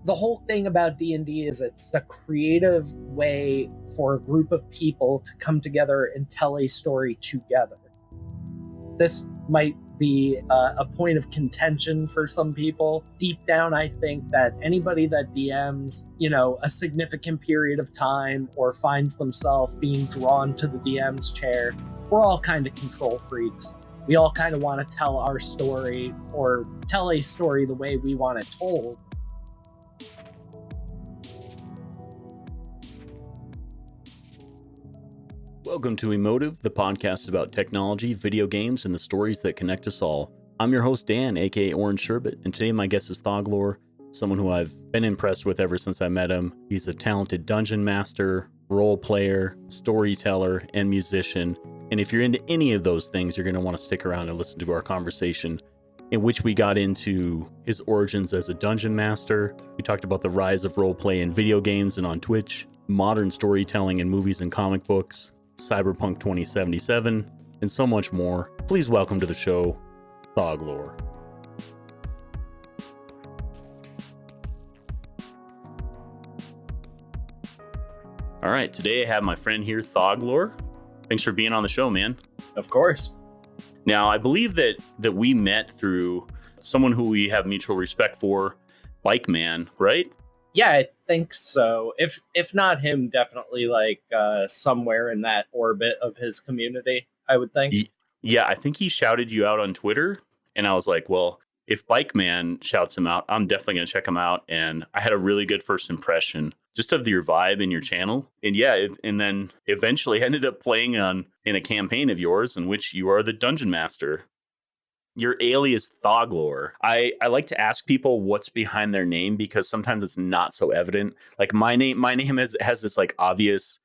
the whole thing about D&D is it's a creative way for a group of people to come together and tell a story together. This might be a point of contention for some people. Deep down, I think that anybody that DMs, a significant period of time or finds themselves being drawn to the DM's chair, we're all kind of control freaks. We all kind of want to tell our story or tell a story the way we want it told. Welcome to Emotive, the podcast about technology, video games, and the stories that connect us all. I'm your host, Dan, aka orangesherbet, and today my guest is Thauglor, someone who I've been impressed with ever since I met him. He's a talented dungeon master, role player, storyteller, and musician. And if you're into any of those things, you're going to want to stick around and listen to our conversation, in which we got into his origins as a dungeon master. We talked about the rise of roleplay in video games and on Twitch, modern storytelling in movies and comic books, Cyberpunk 2077, and so much more. Please welcome to the show, Thauglor. All right, today I have my friend here, Thauglor. Thanks for being on the show, man. Of course. Now, I believe that we met through someone who we have mutual respect for, Bike Man, right? Yeah, I think so. If not him, definitely somewhere in that orbit of his community, I would think. Yeah, I think he shouted you out on Twitter, and I was like, well, if Bike Man shouts him out, I'm definitely going to check him out. And I had a really good first impression just of your vibe and your channel. And yeah, and then eventually ended up playing in a campaign of yours in which you are the dungeon master. Your alias Thauglor. I like to ask people what's behind their name because sometimes it's not so evident. Like my name has this like obvious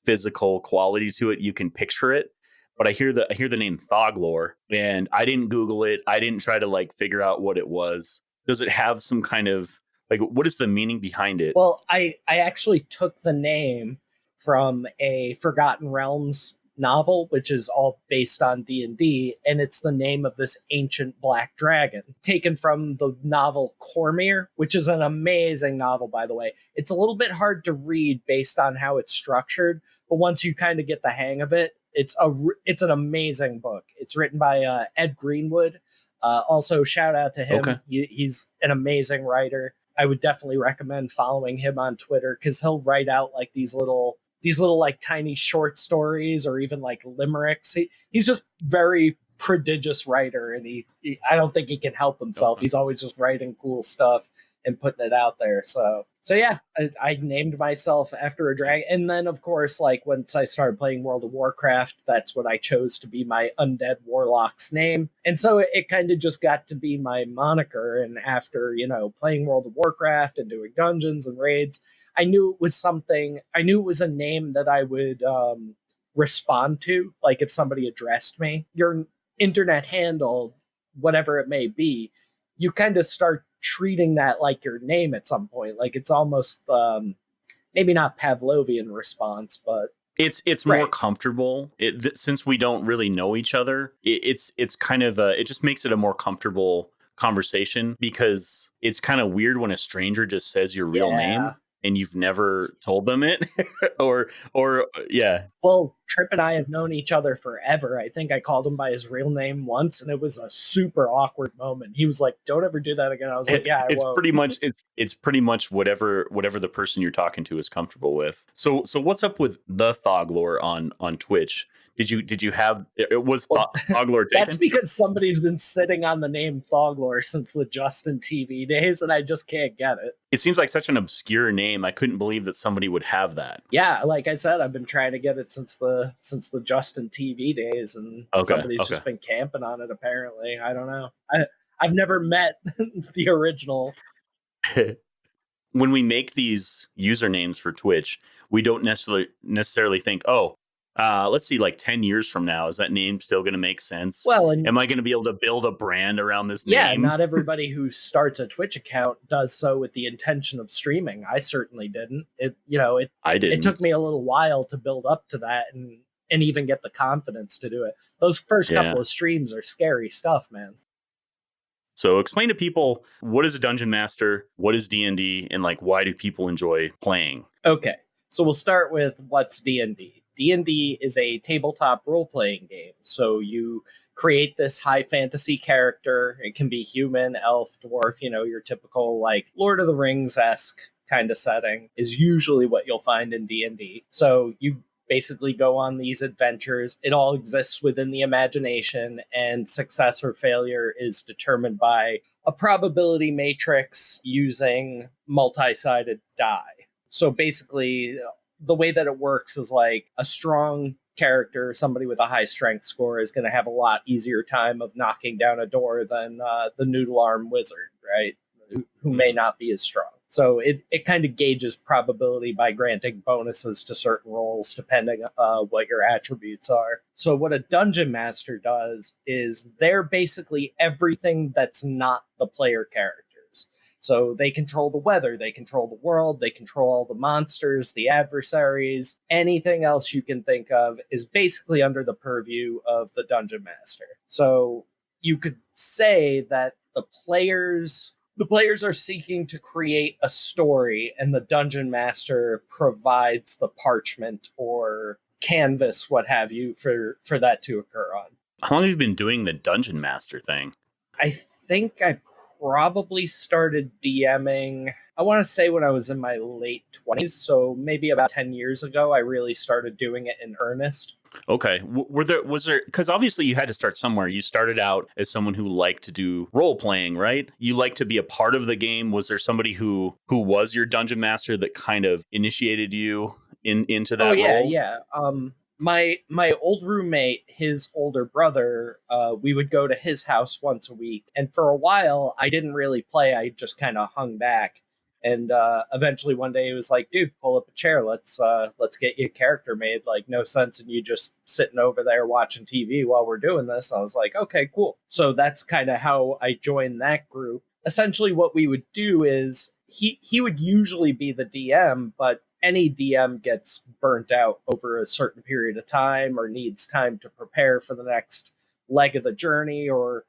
physical quality to it. You can picture it. But I hear the name Thauglor, and I didn't Google it. I didn't try to figure out what it was. Does it have some kind of what is the meaning behind it? Well, I actually took the name from a Forgotten Realms novel, which is all based on D&D, and it's the name of this ancient black dragon, taken from the novel Cormyr, which is an amazing novel, by the way. It's a little bit hard to read based on how it's structured, but once you kind of get the hang of it, it's an amazing book. It's written by Ed Greenwood. Also, shout out to him. Okay. He's an amazing writer. I would definitely recommend following him on Twitter because he'll write out these little tiny short stories or even limericks. He's just very prodigious writer, and he I don't think he can help himself. Okay. He's always just writing cool stuff and putting it out there. So yeah, I named myself after a dragon. And then, of course, once I started playing World of Warcraft, that's what I chose to be my undead warlock's name. And so it kind of just got to be my moniker. And after, playing World of Warcraft and doing dungeons and raids, I knew it was something. I knew it was a name that I would respond to. Like if somebody addressed me, your internet handle, whatever it may be, you kind of start treating that like your name at some point. Like it's almost maybe not Pavlovian response, but it's more comfortable. Since we don't really know each other, it's kind of it just makes it a more comfortable conversation because it's kind of weird when a stranger just says your real name and you've never told them it or yeah. Well, Trip and I have known each other forever. I think I called him by his real name once, and it was a super awkward moment. He was like, "Don't ever do that again." I was like, "Yeah, I won't." It's pretty much whatever the person you're talking to is comfortable with. So what's up with the Thauglor on Twitch? Did you have it was Thauglor taken? That's because somebody's been sitting on the name Thauglor since the Justin TV days, and I just can't get it. It seems like such an obscure name. I couldn't believe that somebody would have that. Yeah, like I said, I've been trying to get it since the Justin TV days, and somebody's just been camping on it. Apparently, I don't know. I've never met the original. When we make these usernames for Twitch, we don't necessarily think, oh, let's see, 10 years from now, is that name still going to make sense? Well, am I going to be able to build a brand around this name? Yeah, not everybody who starts a Twitch account does so with the intention of streaming. I certainly didn't. I didn't. It took me a little while to build up to that and even get the confidence to do it. Those first couple of streams are scary stuff, man. So explain to people, what is a dungeon master, what is D&D, and like why do people enjoy playing? Okay, so we'll start with what's D&D. D&D is a tabletop role-playing game. So you create this high fantasy character. It can be human, elf, dwarf, your typical like Lord of the Rings-esque kind of setting is usually what you'll find in D&D. So you basically go on these adventures. It all exists within the imagination, and success or failure is determined by a probability matrix using multi-sided die. So basically, the way that it works is like a strong character, somebody with a high strength score, is going to have a lot easier time of knocking down a door than the noodle arm wizard, right? Who may not be as strong. So it kind of gauges probability by granting bonuses to certain roles depending what your attributes are. So what a dungeon master does is they're basically everything that's not the player character. So they control the weather, they control the world, they control all the monsters, the adversaries, anything else you can think of is basically under the purview of the dungeon master. So you could say that the players are seeking to create a story, and the dungeon master provides the parchment or canvas, what have you, for that to occur on. How long have you been doing the dungeon master thing? I think I probably started DMing, I want to say when I was in my late 20s. So maybe about 10 years ago, I really started doing it in earnest. Okay. Was there, because obviously you had to start somewhere. You started out as someone who liked to do role playing, right? You like to be a part of the game. Was there somebody who was your dungeon master that kind of initiated you into that role? Yeah. My old roommate, his older brother, we would go to his house once a week, and for a while I didn't really play. I just kind of hung back, and eventually one day he was like, "Dude, pull up a chair. Let's get you a character made. Like, no sense in you just sitting over there watching TV while we're doing this." I was like, "Okay, cool." So that's kind of how I joined that group. Essentially, what we would do is he would usually be the DM, but any DM gets burnt out over a certain period of time or needs time to prepare for the next leg of the journey, or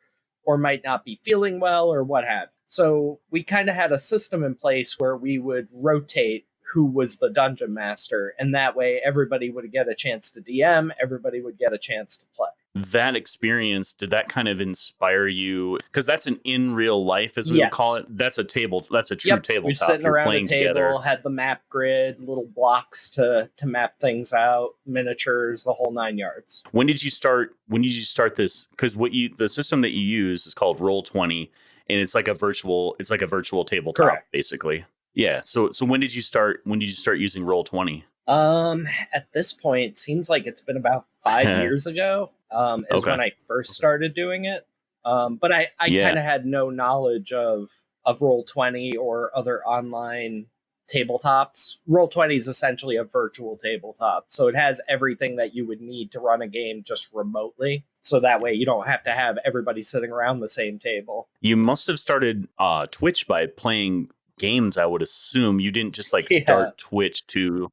might not be feeling well or what have you. So we kind of had a system in place where we would rotate who was the dungeon master, and that way everybody would get a chance to DM, everybody would get a chance to play. That experience, did that kind of inspire you? Because that's an in real life, as we would call Yes. it. That's a true Yep. We're tabletop. sitting You're around a playing together. table, had the map grid, little blocks to map things out, miniatures, the whole 9 yards. When did you start this? Because the system that you use is called Roll20, and it's like a virtual tabletop. Correct. Basically. Yeah. So when did you start using Roll20? At this point, seems like it's been about 5 years ago. Is Okay. when I first started doing it. But I Yeah. kind of had no knowledge of Roll20 or other online tabletops. Roll20 is essentially a virtual tabletop, so it has everything that you would need to run a game just remotely. So that way you don't have to have everybody sitting around the same table. You must have started Twitch by playing games, I would assume. You didn't just like Yeah. start Twitch to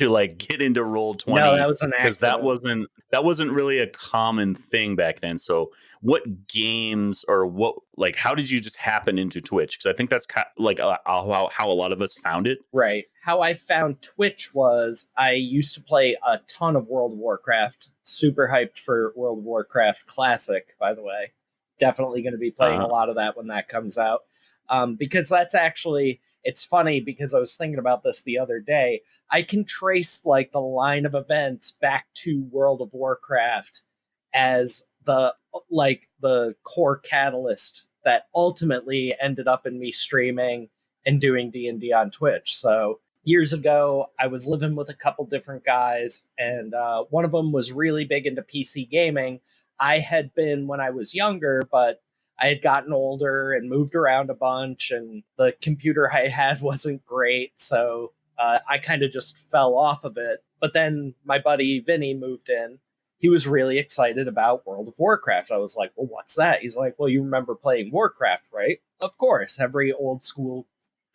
like get into Roll20. No, that was an because accident. that wasn't really a common thing back then. So what games, or what, like, how did you just happen into Twitch? Because I think that's like how a lot of us found it. Right. How I found Twitch was I used to play a ton of World of Warcraft. Super hyped for World of Warcraft Classic, by the way. Definitely going to be playing a lot of that when that comes out. Because that's actually, it's funny because I was thinking about this the other day. I can trace like the line of events back to World of Warcraft as the core catalyst that ultimately ended up in me streaming and doing D&D on Twitch. So years ago, I was living with a couple different guys, and one of them was really big into PC gaming. I had been when I was younger, but I had gotten older and moved around a bunch, and the computer I had wasn't great, so I kind of just fell off of it. But then my buddy Vinny moved in. He was really excited about World of Warcraft. I was like, well, what's that? He's like, well, you remember playing Warcraft, right? Of course, every old school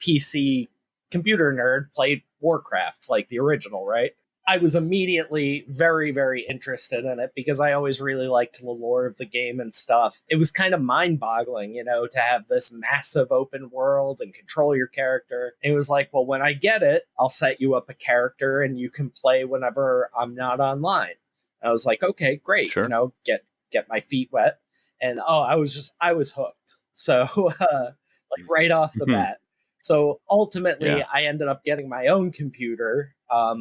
PC computer nerd played Warcraft, like the original, right? I was immediately very, very interested in it because I always really liked the lore of the game and stuff. It was kind of mind boggling, to have this massive open world and control your character. And it was like, well, when I get it, I'll set you up a character and you can play whenever I'm not online. And I was like, okay, great, Sure. get my feet wet. And I was hooked. So, like right off the bat. So ultimately, Yeah. I ended up getting my own computer.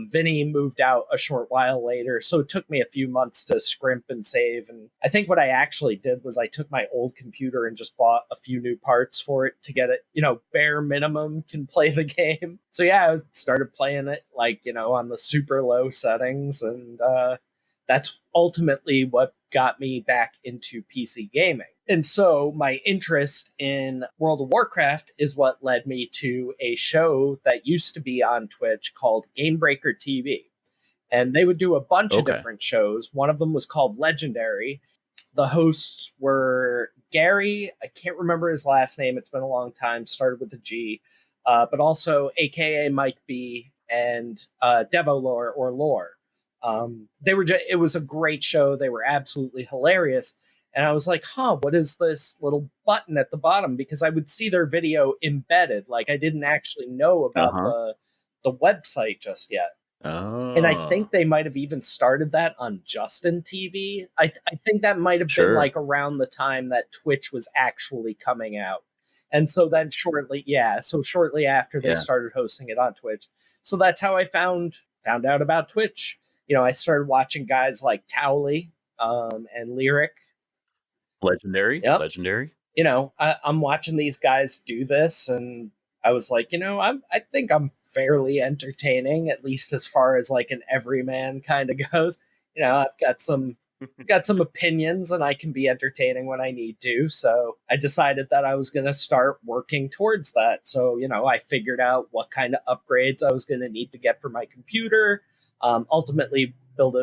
Vinny moved out a short while later, so it took me a few months to scrimp and save. And I think what I actually did was I took my old computer and just bought a few new parts for it to get it, bare minimum can play the game. So yeah, I started playing it like, on the super low settings. And that's ultimately what got me back into PC gaming. And so my interest in World of Warcraft is what led me to a show that used to be on Twitch called Gamebreaker TV. And they would do a bunch of Okay. different shows. One of them was called Legendary. The hosts were Gary, I can't remember his last name, it's been a long time, started with a G, but also AKA Mike B and Devolore or Lore. It was a great show. They were absolutely hilarious. And I was like, what is this little button at the bottom? Because I would see their video embedded. Like I didn't actually know about Uh-huh. the website just yet. And I Oh. think they might have even started that on Justin TV. I think that might have been Sure. like around the time that Twitch was actually coming out. And so then shortly after they Yeah. started hosting it on Twitch. So that's how I found out about Twitch. I started watching guys like Towley and Lyric. Legendary. Yep. Legendary. I'm watching these guys do this, and I was like, I think I'm fairly entertaining, at least as far as like an everyman kind of goes. I've got some opinions, and I can be entertaining when I need to. So I decided that I was going to start working towards that. So I figured out what kind of upgrades I was going to need to get for my computer. Ultimately, build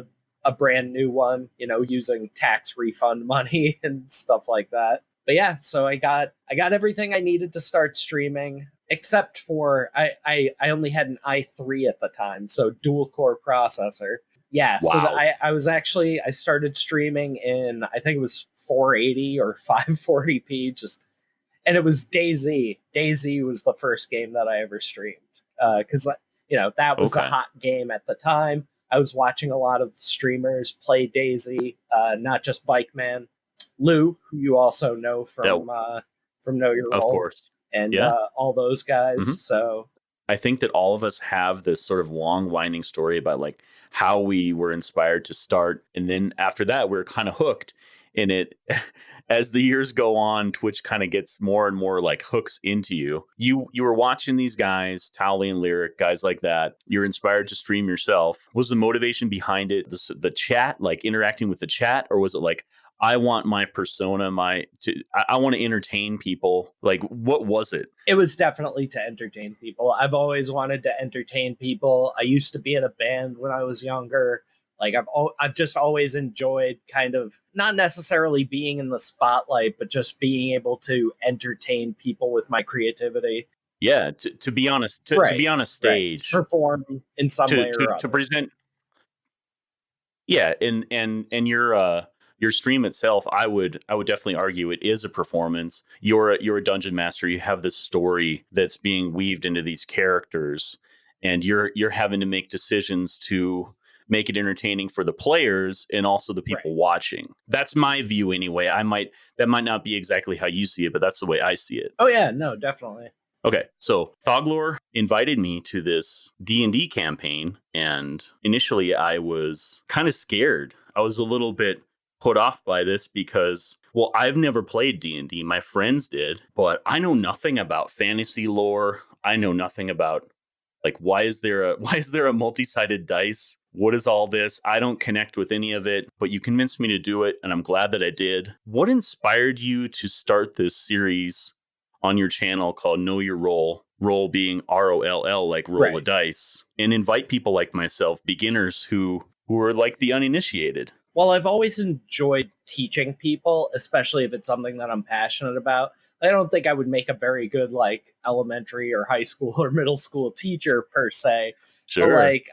a brand new one, using tax refund money and stuff like that. But yeah, so I got everything I needed to start streaming, except for I only had an i3 at the time, so dual core processor. Yeah, so Wow. I started streaming in, I think it was 480 or 540p, and it was DayZ. DayZ was the first game that I ever streamed, because that was the Okay. hot game at the time. I was watching a lot of streamers play DayZ, not just Bike Man. Lou, who you also know That from Know Your of Role, course. and Yeah. all those guys. hmm So I think that all of us have this sort of long winding story about like how we were inspired to start. And then after that, we're kind of hooked in it. As the years go on, Twitch kind of gets more and more like hooks into you. You were watching these guys, Towley and Lyric, guys like that. You're inspired to stream yourself. Was the motivation behind it the chat, like interacting with the chat, or was it like I want my persona, I want to entertain people? Like, what was it? it was definitely to entertain people. I've always wanted to entertain people. I used to be in a band when I was younger. Like I've just always enjoyed kind of not necessarily being in the spotlight, but just being able to entertain people with my creativity. Yeah, to be honest, to Right, be on a right. To stage perform in some way or to other. present. Yeah, and your stream itself, I would definitely argue it is a performance. You're a dungeon master. You have this story that's being weaved into these characters, and you're having to make decisions to make it entertaining for the players and also the Right. people watching. That's my view anyway. That might not be exactly how you see it, but that's the way I see it. Oh yeah, no, definitely. Okay, so Thauglor invited me to this D&D campaign, and initially I was kind of scared. I was a little bit put off by this because, well, I've never played D&D. My friends did, but I know nothing about fantasy lore. I know nothing about like why is there a multi-sided dice? What is all this? I don't connect with any of it, but you convinced me to do it, and I'm glad that I did. What inspired you to start this series on your channel called Know Your Role, role being ROLL, like roll a Right. dice, and invite people like myself, beginners who are like the uninitiated? Well, I've always enjoyed teaching people, especially if it's something that I'm passionate about. I don't think I would make a very good like elementary or high school or middle school teacher per se, But Sure. like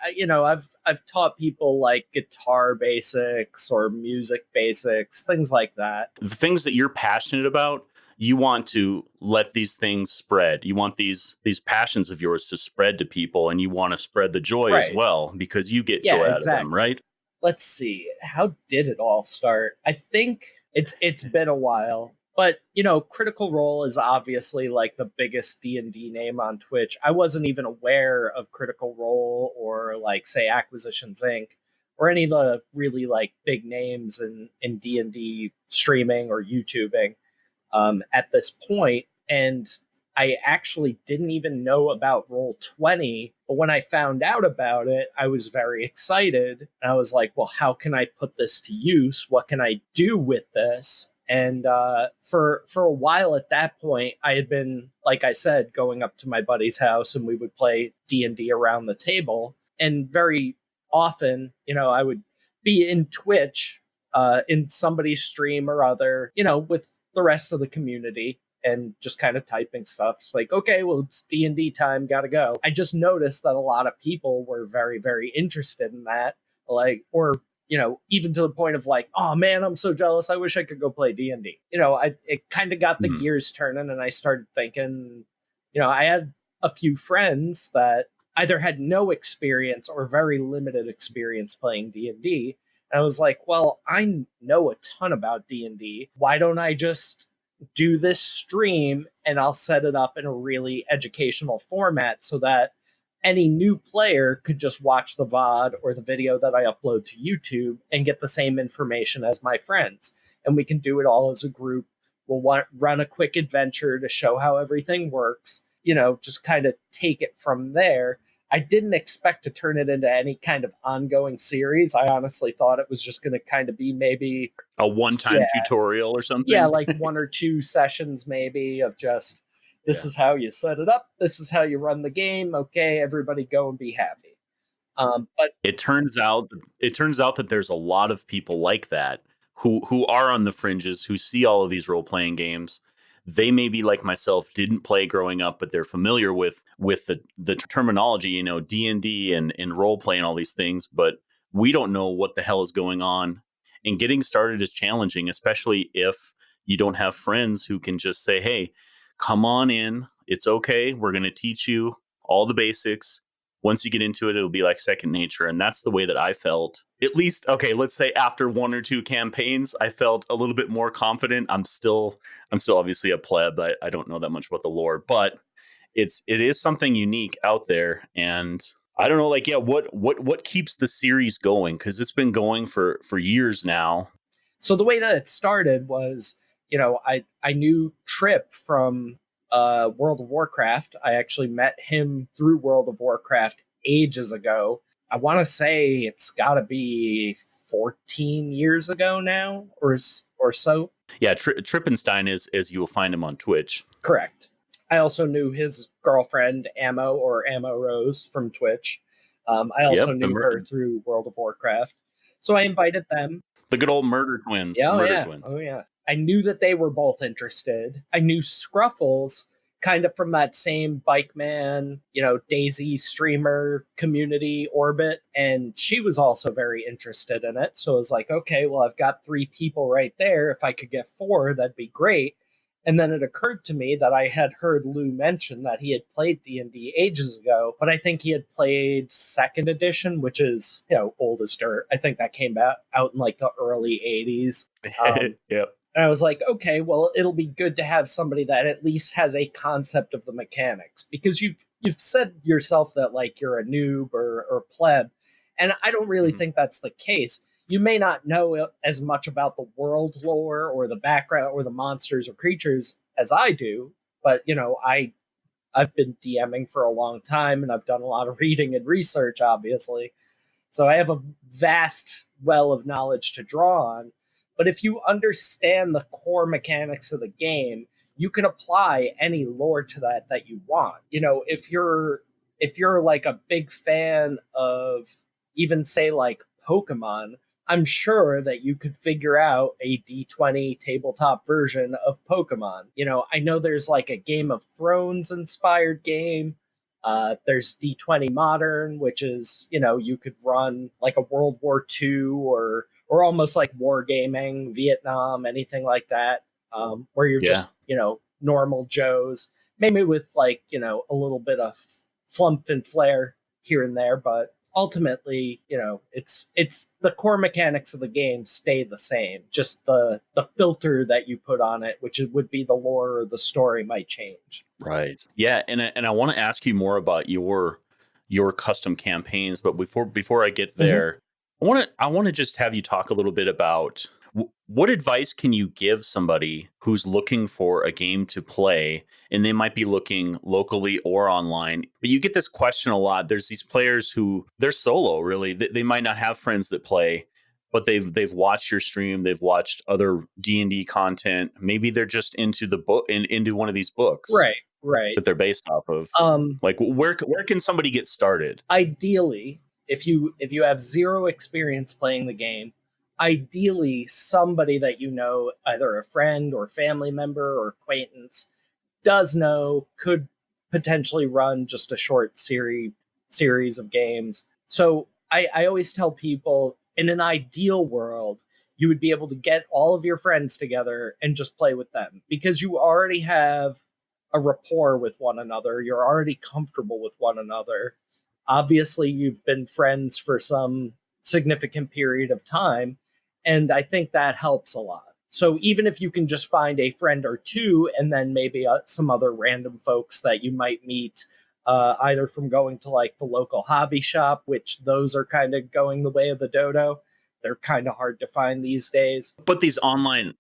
I've taught people like guitar basics or music basics, things like that. The things that you're passionate about, you want to let these things spread. You want these passions of yours to spread to people, and you want to spread the joy as Right. well because you get Yeah, joy out of them, exactly. right? Let's see. How did it all start? I think it's been a while. But, Critical Role is obviously like the biggest D&D name on Twitch. I wasn't even aware of Critical Role or like say Acquisitions Inc. or any of the really like big names in D&D streaming or YouTubing at this point. And I actually didn't even know about Roll20, but when I found out about it, I was very excited. And I was like, well, how can I put this to use? What can I do with this? And for a while at that point, I had been, like I said, going up to my buddy's house and we would play D&D around the table. And very often, I would be in Twitch in somebody's stream or other, with the rest of the community and just kind of typing stuff. It's like, okay, well, it's D&D time, gotta go. I just noticed that a lot of people were very, very interested in that. Like, or, even to the point of like, oh man, I'm so jealous. I wish I could go play D&D. It kind of got the Hmm. gears turning and I started thinking, I had a few friends that either had no experience or very limited experience playing D&D. And I was like, well, I know a ton about D&D. Why don't I just do this stream and I'll set it up in a really educational format so that any new player could just watch the VOD or the video that I upload to YouTube and get the same information as my friends. And we can do it all as a group. We'll run a quick adventure to show how everything works, just kind of take it from there. I didn't expect to turn it into any kind of ongoing series. I honestly thought it was just going to kind of be maybe, A one-time yeah, tutorial or yeah, something. like one or two sessions maybe of just this Yeah. is how you set it up, this is how you run the game. Okay, everybody go and be happy. But It turns out that there's a lot of people like that who are on the fringes, who see all of these role-playing games. They maybe like myself didn't play growing up, but they're familiar with the terminology, D&D and role play and all these things, but we don't know what the hell is going on. And getting started is challenging, especially if you don't have friends who can just say, "Hey, come on in. It's okay. We're going to teach you all the basics. Once you get into it, it'll be like second nature." And that's the way that I felt. At least, okay, let's say after one or two campaigns, I felt a little bit more confident. I'm still obviously a pleb. I don't know that much about the lore, but it is something unique out there. And I don't know, like, yeah, what keeps the series going? Because it's been going for years now. so the way that it started was, I knew Trip from World of Warcraft. I actually met him through World of Warcraft ages ago. I want to say it's got to be 14 years ago now, or so. Yeah, Trippenstein is as you will find him on Twitch. Correct. I also knew his girlfriend, Ammo or Ammo Rose from Twitch. I also Yep, the knew her through World of Warcraft. So I invited them. the good old murder twins, Yeah, the oh murder yeah, twins. oh yeah. I knew that they were both interested. I knew Scruffles kind of from that same Bike Man, Daisy streamer community orbit, and she was also very interested in it. So I was like, okay, well, I've got three people right there. If I could get four, that'd be great. And then it occurred to me that I had heard Lou mention that he had played D&D ages ago, but I think he had played second edition, which is, old as dirt. I think that came out in like the early 80s. Yep. And I was like, okay, well, it'll be good to have somebody that at least has a concept of the mechanics, because you've said yourself that like you're a noob or pleb, and I don't really Mhm. think that's the case. You may not know as much about the world lore or the background or the monsters or creatures as I do, but I've been DMing for a long time and I've done a lot of reading and research, obviously. So I have a vast well of knowledge to draw on. But if you understand the core mechanics of the game, you can apply any lore to that you want. If you're like a big fan of even say like Pokemon, I'm sure that you could figure out a D20 tabletop version of Pokemon. I know there's like a Game of Thrones inspired game. There's D20 Modern, which is, you could run like a World War II or almost like wargaming, Vietnam, anything like that, where you're Yeah. just, normal Joes, maybe with like, a little bit of flump and flair here and there, but ultimately, it's the core mechanics of the game stay the same. Just the filter that you put on it, which would be the lore or the story, might change. Right. Yeah, and I want to ask you more about your custom campaigns, but before I get Mhm. there, I want to just have you talk a little bit about what advice can you give somebody who's looking for a game to play, and they might be looking locally or online. But you get this question a lot. There's these players who they're solo, really. They might not have friends that play, but they've watched your stream, they've watched other D&D content. Maybe they're just into the book into one of these books Right, right. that they're based off of. Um, Like where can somebody get started? Ideally, if you have zero experience playing the game, ideally somebody that either a friend or family member or acquaintance, does know could potentially run just a short series of games. So I always tell people, in an ideal world, you would be able to get all of your friends together and just play with them, because you already have a rapport with one another. You're already comfortable with one another. Obviously, you've been friends for some significant period of time, and I think that helps a lot. So even if you can just find a friend or two, and then maybe some other random folks that you might meet, either from going to like the local hobby shop, which those are kind of going the way of the dodo. They're kind of hard to find these days. But these online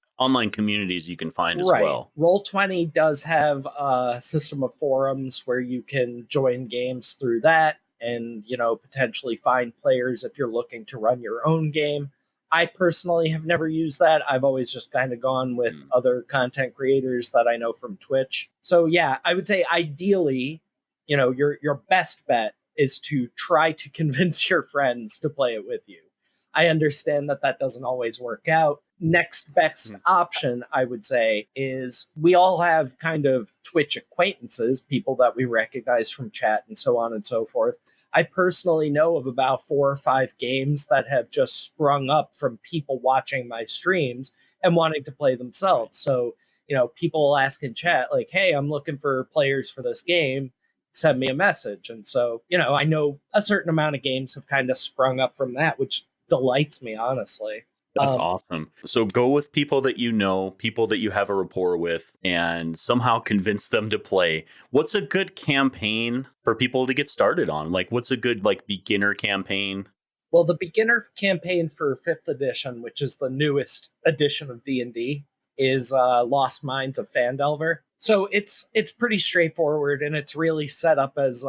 communities you can find as Right. well. Roll20 does have a system of forums where you can join games through that and, potentially find players if you're looking to run your own game. I personally have never used that. I've always just kind of gone with Mm. other content creators that I know from Twitch. So yeah, I would say ideally, your best bet is to try to convince your friends to play it with you. I understand that doesn't always work out. Next best Mhm. option, I would say, is we all have kind of Twitch acquaintances, people that we recognize from chat and so on and so forth. I personally know of about 4 or 5 games that have just sprung up from people watching my streams and wanting to play Right. themselves. So, people will ask in chat, like, hey, I'm looking for players for this game. Send me a message. And so, I know a certain amount of games have kind of sprung up from that, which delights me, honestly. That's awesome. So go with people that you know, people that you have a rapport with, and somehow convince them to play. What's a good campaign for people to get started on? Like, what's a good like beginner campaign? Well, the beginner campaign for 5th edition, which is the newest edition of D&D, is Lost Minds of Phandelver. So it's pretty straightforward, and it's really set up as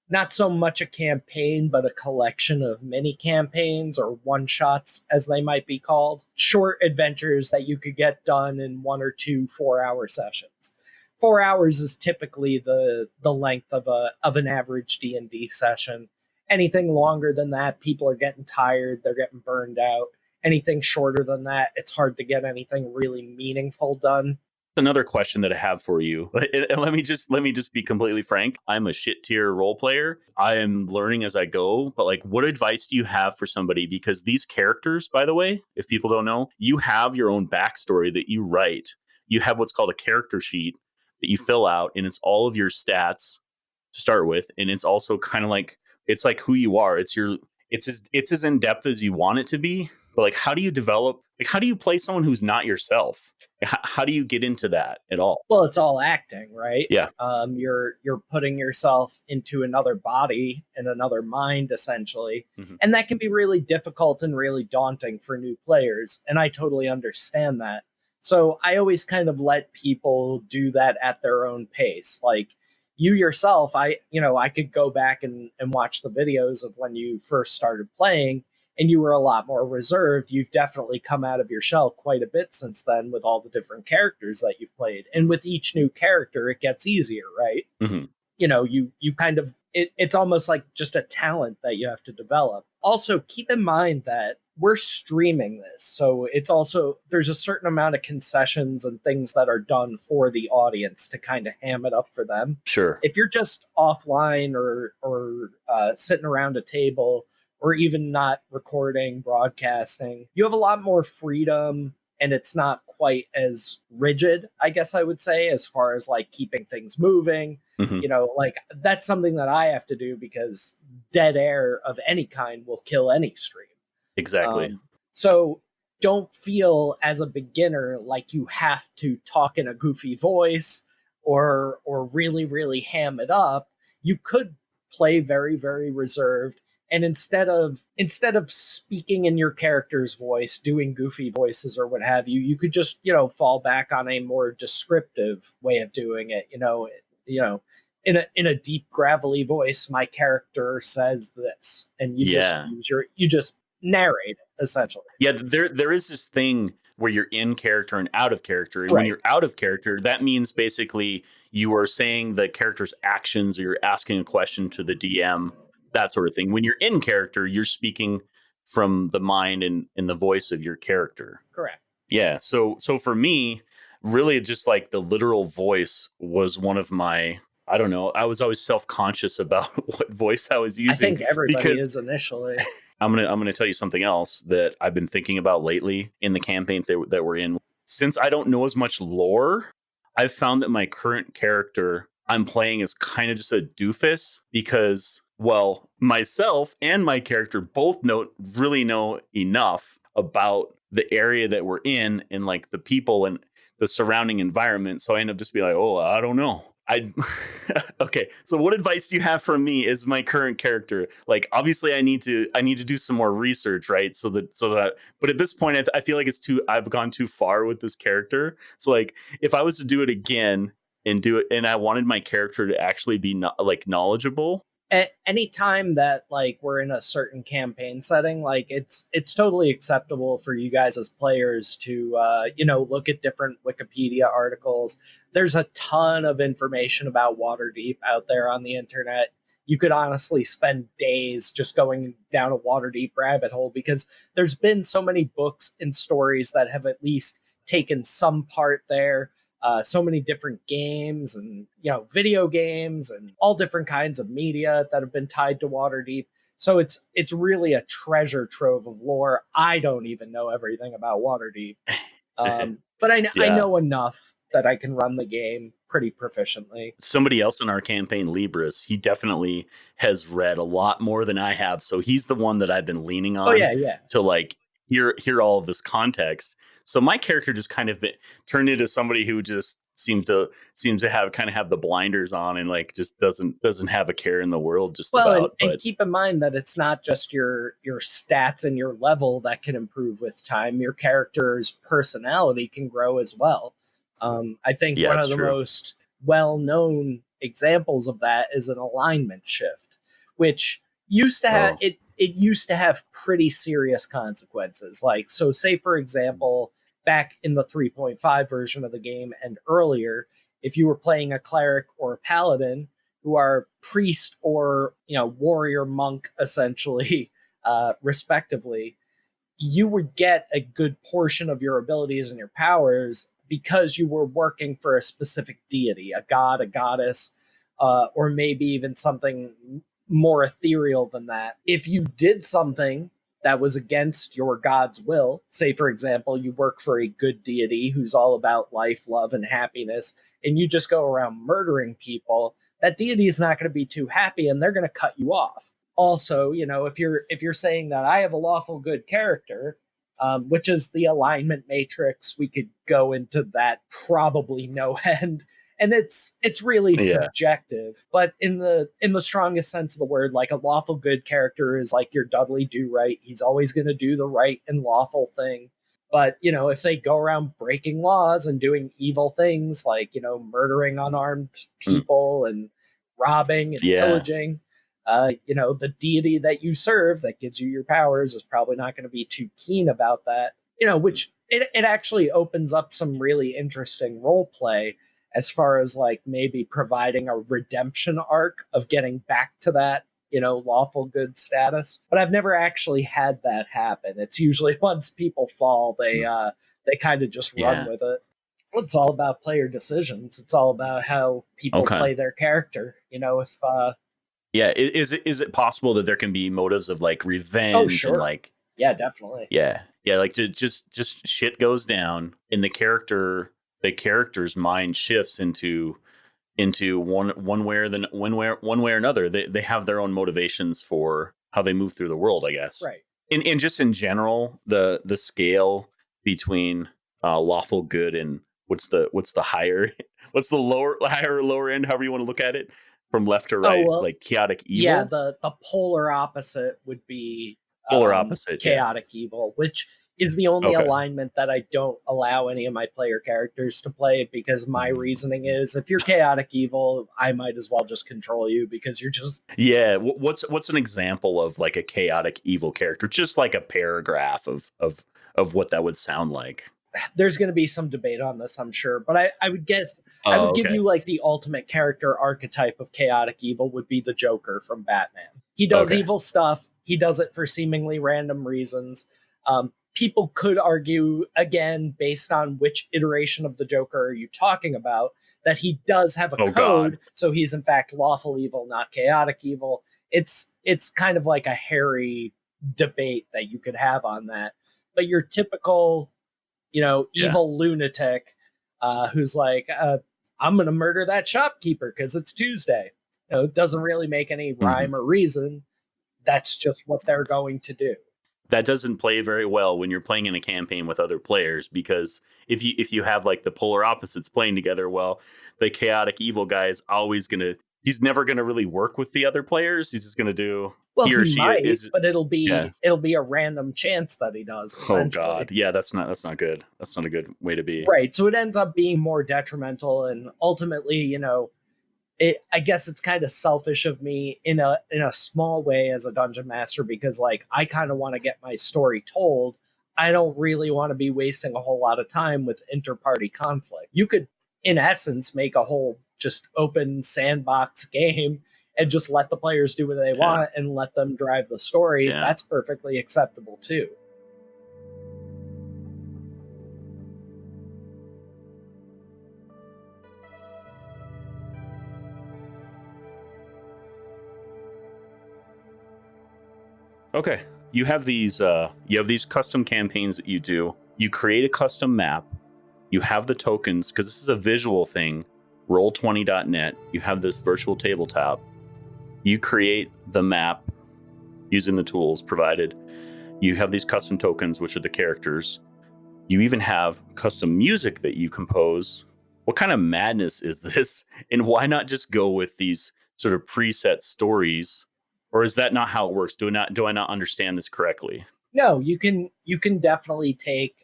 not so much a campaign, but a collection of mini campaigns or one shots, as they might be called. Short adventures that you could get done in 1 or 2 4-hour sessions. 4 hours is typically the length of an average D&D session. Anything longer than that, people are getting tired, they're getting burned out. Anything shorter than that, it's hard to get anything really meaningful done. Another question that I have for you. And let me just be completely frank. I'm a shit tier role player. I am learning as I go, but like what advice do you have for somebody, because these characters, by the way, if people don't know, you have your own backstory that you write. You have what's called a character sheet that you fill out, and it's all of your stats to start with, and it's also kind of like it's like who you are. It's as in depth as you want it to be. But like, how do you develop? Like, how do you play someone who's not yourself? How do you get into that at all? Well, it's all acting, right? Yeah. You're putting yourself into another body and another mind, essentially, Mhm. and that can be really difficult and really daunting for new players. And I totally understand that. So I always kind of let people do that at their own pace. Like you yourself, I could go back and watch the videos of when you first started playing, and you were a lot more reserved. You've definitely come out of your shell quite a bit since then with all the different characters that you've played. And with each new character, it gets easier, right? Mhm. You kind of it's almost like just a talent that you have to develop. Also, keep in mind that we're streaming this, so it's also, there's a certain amount of concessions and things that are done for the audience to kind of ham it up for them. Sure. If you're just offline or sitting around a table, or even not recording, broadcasting, you have a lot more freedom, and it's not quite as rigid, I guess I would say, as far as like keeping things moving. Mhm. Like that's something that I have to do because dead air of any kind will kill any stream. Exactly. So don't feel as a beginner like you have to talk in a goofy voice or really really ham it up. You could play very very reserved, and instead of speaking in your character's voice, doing goofy voices or what have you, you could just fall back on a more descriptive way of doing it. In a deep gravelly voice, my character says this, and Yeah. you just narrate it essentially. Yeah, there is this thing where you're in character and out of character. And when Right. you're out of character, that means basically you are saying the character's actions or you're asking a question to the DM, that sort of thing. When you're in character, you're speaking from the mind and the voice of your character. Correct. Yeah. So for me, really just like the literal voice was one of my, I don't know, I was always self-conscious about what voice I was I using think everybody because is initially. I'm gonna tell you something else that I've been thinking about lately in the campaigns that we're in. Since I don't know as much lore, I've found that my current character I'm playing is kind of just a doofus because, well, myself and my character both really know enough about the area that we're in and like the people and the surrounding environment. So I end up just being like, oh, I don't know. I okay. So what advice do you have for me as my current character? Like obviously I need to do some more research, right? So that but at this point I feel like I've gone too far with this character. So like if I was to do it again and do it and I wanted my character to actually be like knowledgeable. Any time that like we're in a certain campaign setting, like it's totally acceptable for you guys as players to look at different Wikipedia articles. There's a ton of information about Waterdeep out there on the internet. You could honestly spend days just going down a Waterdeep rabbit hole because there's been so many books and stories that have at least taken some part there. So many different games and video games and all different kinds of media that have been tied to Waterdeep. So it's really a treasure trove of lore. I don't even know everything about Waterdeep, but I Yeah. know enough that I can run the game pretty proficiently. Somebody else in our campaign, Libris, he definitely has read a lot more than I have. So he's the one that I've been leaning Oh on yeah, yeah. to like hear all of this context. So my character just kind of turned into somebody who just seems to have kind of have the blinders on and like just doesn't have a care in the world just Well, and, about. and But keep in mind that it's not just your stats and your level that can improve with time. Your character's personality can grow as well. I think yeah, one it's of the true. most well-known examples of that is an alignment shift, which used to have Oh, it used to have pretty serious consequences. Like, so say for example, back in the 3.5 version of the game and earlier, if you were playing a cleric or a paladin who are priest or warrior monk essentially, respectively, you would get a good portion of your abilities and your powers because you were working for a specific deity, a god, a goddess, or maybe even something more ethereal than that. If you did something that was against your god's will, say, for example, you work for a good deity who's all about life, love, and happiness, and you just go around murdering people, that deity is not going to be too happy and they're going to cut you off. Also, if you're saying that I have a lawful good character, which is the alignment matrix, we could go into that probably no end, and it's really yeah, subjective. But in the strongest sense of the word, like a lawful good character is like your Dudley Do Right. He's always going to do the right and lawful thing. But if they go around breaking laws and doing evil things like murdering unarmed mm, people and robbing and yeah, pillaging, the deity that you serve that gives you your powers is probably not going to be too keen about that. Which it actually opens up some really interesting role play as far as like maybe providing a redemption arc of getting back to that lawful good status. But I've never actually had that happen. It's usually once people fall, they kind of just run Yeah. with it. It's all about player decisions. It's all about how people Okay. play their character. If Yeah. Is it possible that there can be motives of like oh revenge and sure, like yeah, definitely. yeah, like to just shit goes down and the character's mind shifts into one way or another. They have their own motivations for how they move through the world, I guess. Right. And just in general, the scale between lawful good and what's the higher what's the lower higher or lower end, however you want to look at it, from left to Oh right, well, like chaotic yeah. evil, The polar opposite would be polar opposite. Yeah. chaotic evil, which is the only Okay. alignment that I don't allow any of my player characters to play because my reasoning is if you're chaotic evil, I might as well just control you because you're just Yeah. What's an example of like a chaotic evil character? Just like a paragraph of what that would sound like. there's going to be some debate on this, I'm sure. But I would guess I Oh, would give okay. you like the ultimate character archetype of chaotic evil would be the Joker from Batman. He does Okay. evil stuff. He does it for seemingly random reasons. People could argue again, based on which iteration of the Joker are you talking about, that he does have a Oh code, God. so he's in fact lawful evil, not chaotic evil. It's kind of like a hairy debate that you could have on that. But your typical Yeah. evil lunatic who's like, I'm going to murder that shopkeeper because it's Tuesday. It doesn't really make any Mhm. rhyme or reason. That's just what they're going to do. That doesn't play very well when you're playing in a campaign with other players, because if you have like the polar opposites playing together, well, the chaotic evil guy is always gonna he's never gonna really work with the other players. He's just gonna do Well, he or he she might, is but yeah. it'll be a random chance that he does, Oh essentially. God. Yeah, that's not good. That's not a good way to be. Right. So it ends up being more detrimental, and ultimately, I guess it's kind of selfish of me in a small way as a dungeon master because like I kind of want to get my story told. I don't really want to be wasting a whole lot of time with inter-party conflict. You could in essence make a whole just open sandbox game and just let the players do what they Yeah. want and let them drive the story. Yeah. That's perfectly acceptable too. Okay. You have these custom campaigns that you do. You create a custom map. You have the tokens because this is a visual thing. Roll20.net. You have this virtual tabletop. You create the map using the tools provided. You have these custom tokens, which are the characters. You even have custom music that you compose. What kind of madness is this? And why not just go with these sort of preset stories? Or is that not how it works? Do I not understand this correctly? No, you can definitely take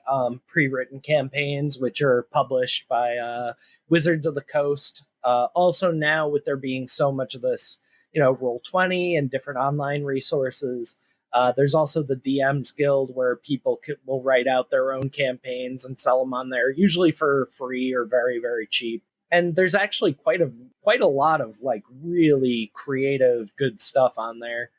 pre-written campaigns which are published by Wizards of the Coast. Also now with there being so much of this, Roll20 and different online resources. There's also the DMs Guild where people will write out their own campaigns and sell them on there, usually for free or very very cheap. And there's actually quite a lot of like really creative good stuff on there.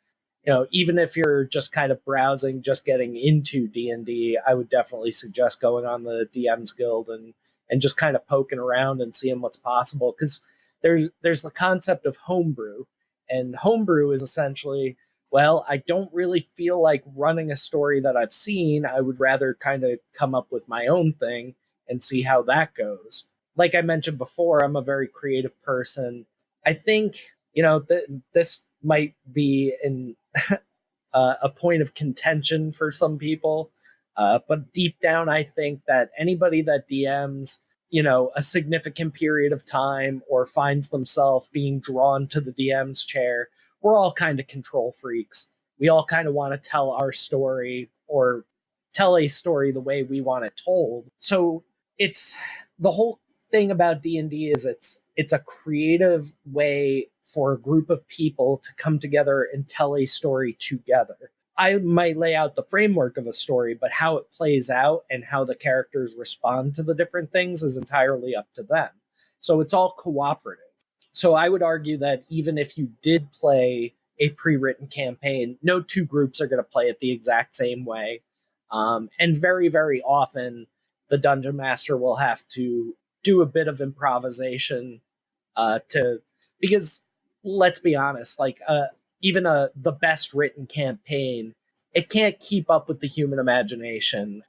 Even if you're just kind of browsing, just getting into D&D, I would definitely suggest going on the DMs Guild and just kind of poking around and seeing what's possible because there's the concept of homebrew, and homebrew is essentially, well, I don't really feel like running a story that I've seen. I would rather kind of come up with my own thing and see how that goes. Like I mentioned before, I'm a very creative person. I think this might be in a point of contention for some people. But deep down, I think that anybody that DMs, a significant period of time or finds themselves being drawn to the DM's chair, we're all kind of control freaks. We all kind of want to tell our story or tell a story the way we want it told. So it's the whole thing about D&D is it's a creative way for a group of people to come together and tell a story together. I might lay out the framework of a story, but how it plays out and how the characters respond to the different things is entirely up to them. So it's all cooperative. So I would argue that even if you did play a pre-written campaign, no two groups are going to play it the exact same way. And very, very often, the dungeon master will have to do a bit of improvisation to because let's be honest, like even the best written campaign, it can't keep up with the human imagination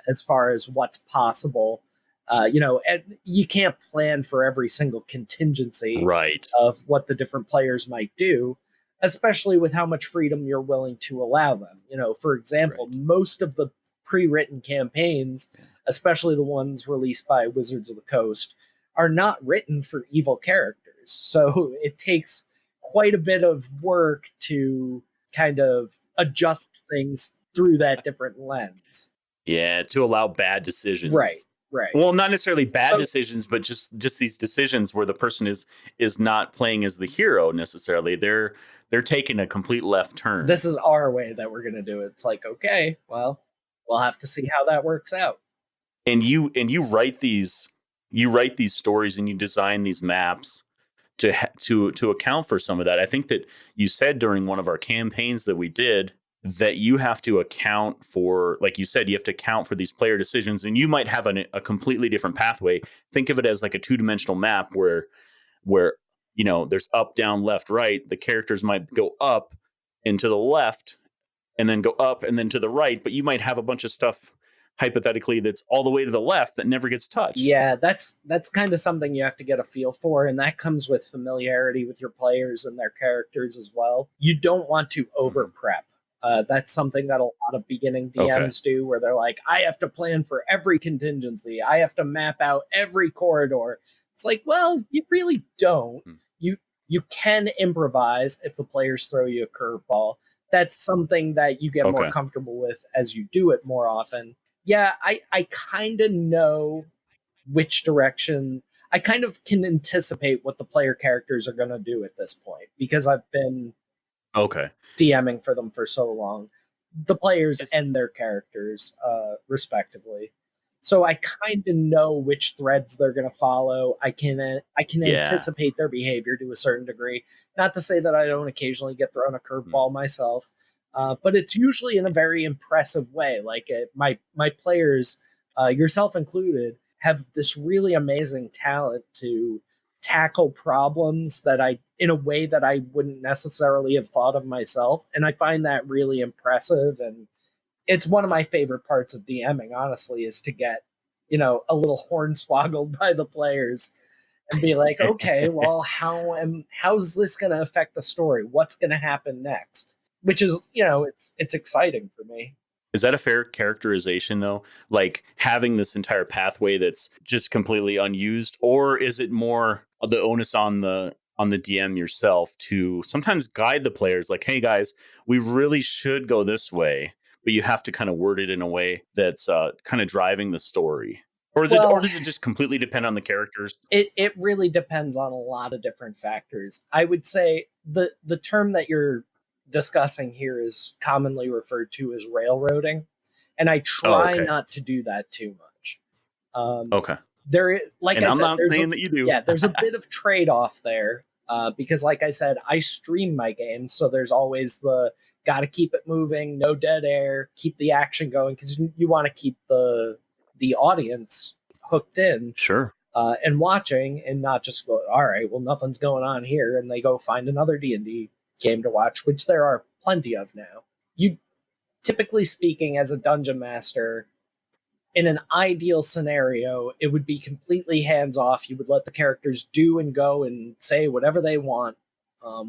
as far as what's possible. And you can't plan for every single contingency Right. of what the different players might do, especially with how much freedom you're willing to allow them. For example, Right. most of the pre-written campaigns, especially the ones released by Wizards of the Coast, are not written for evil characters. So it takes quite a bit of work to kind of adjust things through that different lens. Yeah, to allow bad Right, decisions. right. Well, not necessarily bad So decisions, but just these decisions where the person is not playing as the hero necessarily. They're taking a complete left turn. this is our way that we're going to do it. It's like, okay, well, we'll have to see how that works out. And you write these stories and you design these maps to account for some of that. I think that you said during one of our campaigns that we did that you have to account for, like you said, you have to account for these player decisions, and you might have a completely different pathway. Think of it as like a two-dimensional map where there's up, down, left, right. The characters might go up and to the left, and then go up and then to the right, but you might have a bunch of stuff hypothetically that's all the way to the left that never gets touched. Yeah, that's kind of something you have to get a feel for, and that comes with familiarity with your players and their characters as well. You don't want to over prep. That's something that a lot of beginning Okay. DMs do, where they're like, "I have to plan for every contingency. I have to map out every corridor." It's like, well, you really don't. Hmm. You can improvise if the players throw you a curveball. That's something that you get more Okay. comfortable with as you do it more often. Yeah, I kind of know which direction. I kind of can anticipate what the player characters are going to do at this point because I've been Okay. DMing for them for so long, the players It's and their characters, respectively. So I kind of know which threads they're going to follow. I can yeah. anticipate their behavior to a certain degree. Not to say that I don't occasionally get thrown a Hmm. curveball myself, but it's usually in a very impressive way. Like my players, yourself included, have this really amazing talent to tackle problems that I in a way that I wouldn't necessarily have thought of myself, and I find that really impressive. And it's one of my favorite parts of DMing, honestly, is to get a little hornswoggled by the players and be like, okay, well, how's this going to affect the story? What's going to happen next? Which is, it's exciting for me. Is that a fair characterization though? Like having this entire pathway that's just completely unused, or is it more of the onus on the DM yourself to sometimes guide the players like, "Hey guys, we really should go this way," but you have to kind of word it in a way that's kind of driving the story. Or Well, does it just completely depend on the characters? it really depends on a lot of different factors. I would say the term that you're discussing here is commonly referred to as railroading, and I Oh, try okay. not to do that too much. Um, Okay. like And I I'm said, not saying that you do. there's a bit of trade off there because, like I said, I stream my games, so there's always the got to keep it moving, no dead air, keep the action going because you want to keep the audience hooked in Sure. and watching, and not just go, all right, well, nothing's going on here, and they go find another D&D game to watch, which there are plenty of now. You typically speaking, as a dungeon master, in an ideal scenario, it would be completely hands off. You would let the characters do and go and say whatever they want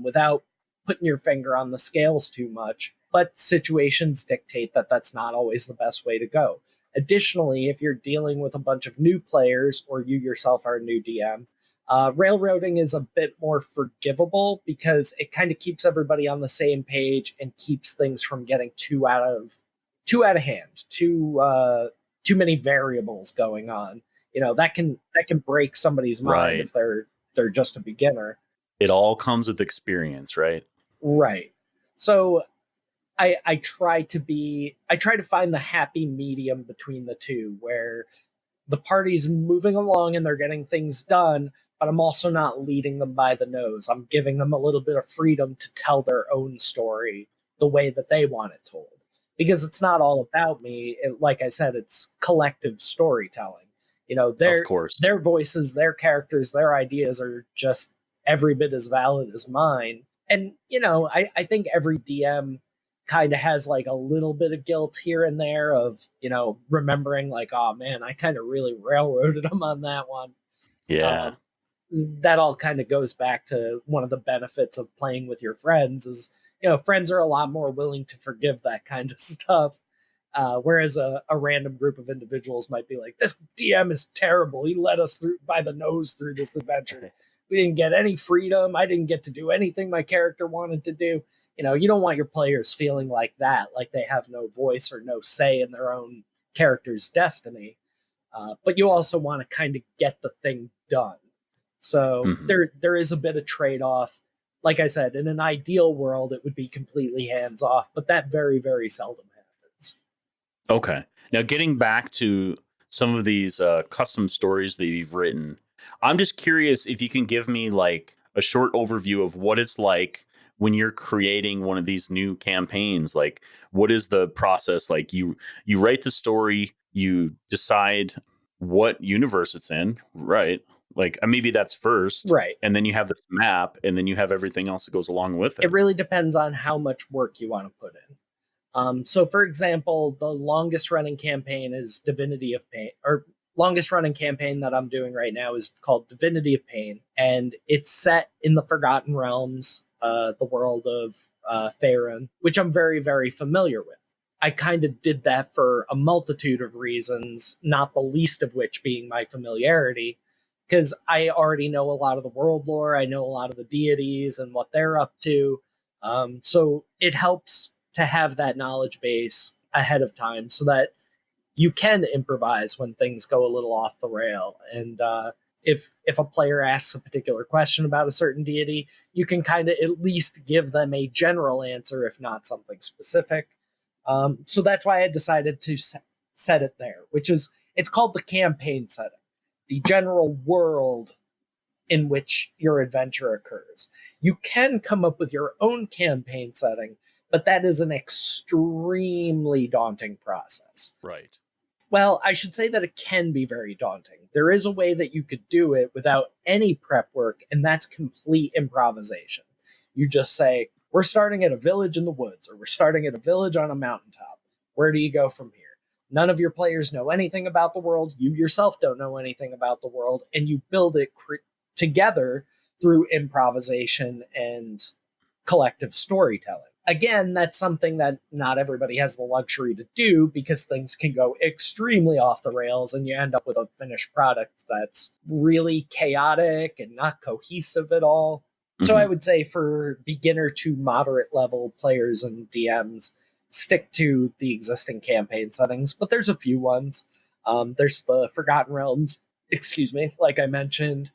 without putting your finger on the scales too much. But situations dictate that that's not always the best way to go. Additionally, if you're dealing with a bunch of new players or you yourself are a new DM, railroading is a bit more forgivable because it kind of keeps everybody on the same page and keeps things from getting too out of hand, too many variables going on. That can break somebody's mind Right. if they're just a beginner. It all comes with experience, right? Right. So I try to find the happy medium between the two where the party's moving along and they're getting things done, but I'm also not leading them by the nose. I'm giving them a little bit of freedom to tell their own story the way that they want it told. Because it's not all about me. Like I said, it's collective storytelling. You know, Of course. their voices, their characters, their ideas are just every bit as valid as mine. And, you know, I think every DM kind of has like a little bit of guilt here and there of, you know, remembering like, oh man, I kind of really railroaded them on that one. Yeah. Um, that all kind of goes back to one of the benefits of playing with your friends is, you know, friends are a lot more willing to forgive that kind of stuff. Whereas a random group of individuals might be like, this DM is terrible. He led us through by the nose through this adventure. We didn't get any freedom. I didn't get to do anything my character wanted to do. You know, you don't want your players feeling like that, like they have no voice or no say in their own character's destiny. But you also want to kind of get the thing done. So Mhm. there is a bit of trade off. Like I said, in an ideal world, it would be completely hands off, but that very, very seldom happens. Okay. Now, getting back to some of these custom stories that you've written, I'm just curious if you can give me like a short overview of what it's like when you're creating one of these new campaigns. Like, what is the process? Like, you write the story, you decide what universe it's in, right? Like, maybe that's first, Right. and then you have this map, and then you have everything else that goes along with It it. really depends on how much work you want to put in. So, for example, the longest running campaign is Divinity of Pain, or longest running campaign that I'm doing right now is called Divinity of Pain, and it's set in the Forgotten Realms, the world of Faerun, which I'm very, very familiar with. I kind of did that for a multitude of reasons, not the least of which being my familiarity, because I already know a lot of the world lore, I know a lot of the deities and what they're up to. So it helps to have that knowledge base ahead of time so that you can improvise when things go a little off the rail. And if a player asks a particular question about a certain deity, you can kind of at least give them a general answer, if not something specific. So that's why I decided to set it there, which is it's called the campaign setting, the general world in which your adventure occurs. You can come up with your own campaign setting, but that is an extremely daunting process. Right. Well, I should say that it can be very daunting. There is a way that you could do it without any prep work, and that's complete improvisation. You just say, we're starting at a village in the woods, or we're starting at a village on a mountaintop. Where do you go from here? None of your players know anything about the world. You yourself don't know anything about the world, and you build it together through improvisation and collective storytelling. Again, that's something that not everybody has the luxury to do because things can go extremely off the rails and you end up with a finished product that's really chaotic and not cohesive at all. So I Hmm. would say for beginner to moderate level players and DMs, stick to the existing campaign settings, but there's a few ones. There's the Forgotten Realms, excuse me, like I mentioned.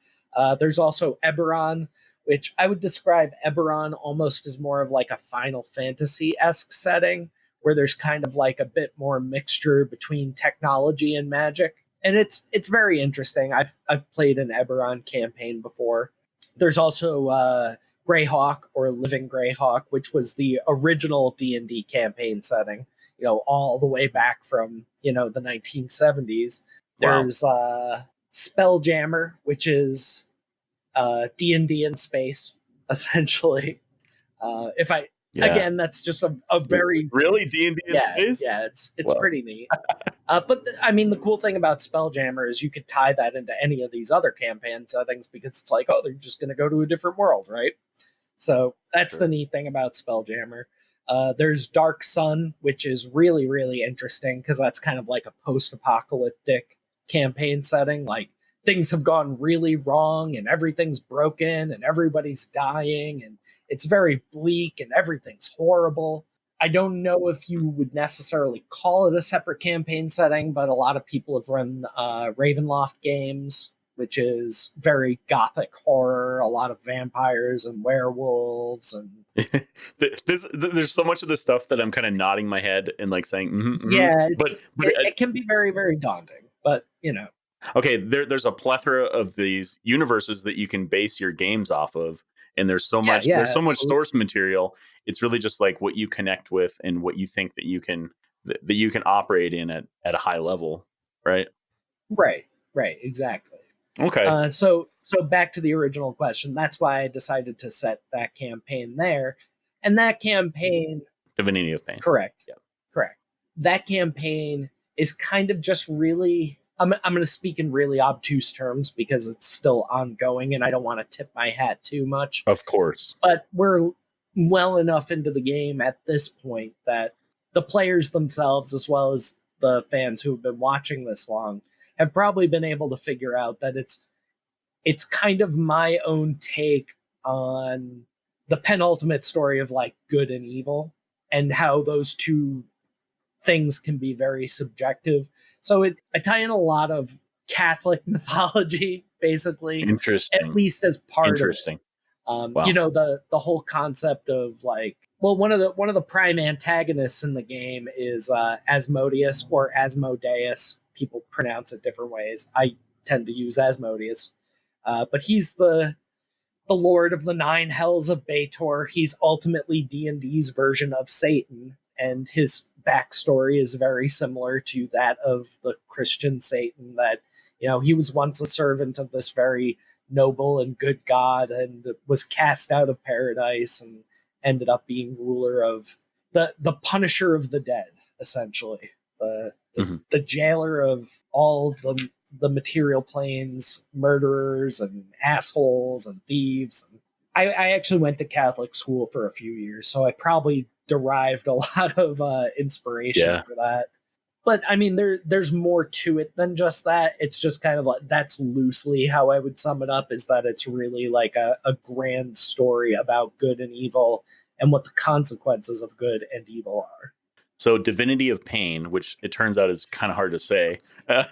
There's also Eberron, which I would describe Eberron almost as more of like a Final Fantasy esque setting, where there's kind of like a bit more mixture between technology and magic, and it's very interesting. I've played an Eberron campaign before. There's also Greyhawk or Living Greyhawk, which was the original D&D campaign setting. You know, all the way back from the 1970s. Wow. There's Spelljammer, which is D&D in space, essentially. If I Yeah. Again, that's just a very Really? D&D in yeah, space? yeah, it's Wow. pretty neat. But I mean, the cool thing about Spelljammer is you could tie that into any of these other campaign settings because it's like, oh, they're just going to go to a different world, right? So that's the Sure. neat thing about Spelljammer. There's Dark Sun, which is really, really interesting because that's kind of like a post apocalyptic campaign setting. Like things have gone really wrong and everything's broken and everybody's dying and it's very bleak and everything's horrible. I don't know if you would necessarily call it a separate campaign setting, but a lot of people have run Ravenloft games, which is very gothic horror, a lot of vampires and werewolves and There's so much of this stuff that I'm kind of nodding my head and like saying, mm-hmm, mm-hmm. yeah, But it can be very, very daunting, but. Okay, there's a plethora of these universes that you can base your games off of, and Yeah, yeah, there's so much absolutely. source material. It's really just like what you connect with and what you think that you can operate in at a high level, right? Right, right, exactly. Okay. So back to the original question. That's why I decided to set that campaign there, and that campaign, Divinity of Pain. correct, Yeah. correct. That campaign is kind of just really. I'm going to speak in really obtuse terms because it's still ongoing, and I don't want to tip my hat too much. Of course. But we're well enough into the game at this point that the players themselves, as well as the fans who have been watching this long, have probably been able to figure out that it's kind of my own take on the penultimate story of like good and evil and how those two things can be very subjective. So I tie in a lot of Catholic mythology, basically, at Interesting. least as part of it. Interesting. Wow. The whole concept of like, well, one of the prime antagonists in the game is Asmodeus or Asmodeus. People pronounce it different ways. I tend to use Asmodeus, but he's the Lord of the Nine Hells of Bator. He's ultimately D&D's version of Satan, and his backstory is very similar to that of the Christian Satan. That he was once a servant of this very noble and good God, and was cast out of paradise and ended up being ruler of the Punisher of the Dead, essentially Mhm. the jailer of all the material planes, murderers and assholes and thieves. I actually went to Catholic school for a few years, so I probably derived a lot of inspiration Yeah. for that. But I mean, there's more to it than just that. It's just kind of like that's loosely how I would sum it up. Is that it's really like a grand story about good and evil and what the consequences of good and evil are. So Divinity of Pain, which it turns out is kind of hard to say. Uh,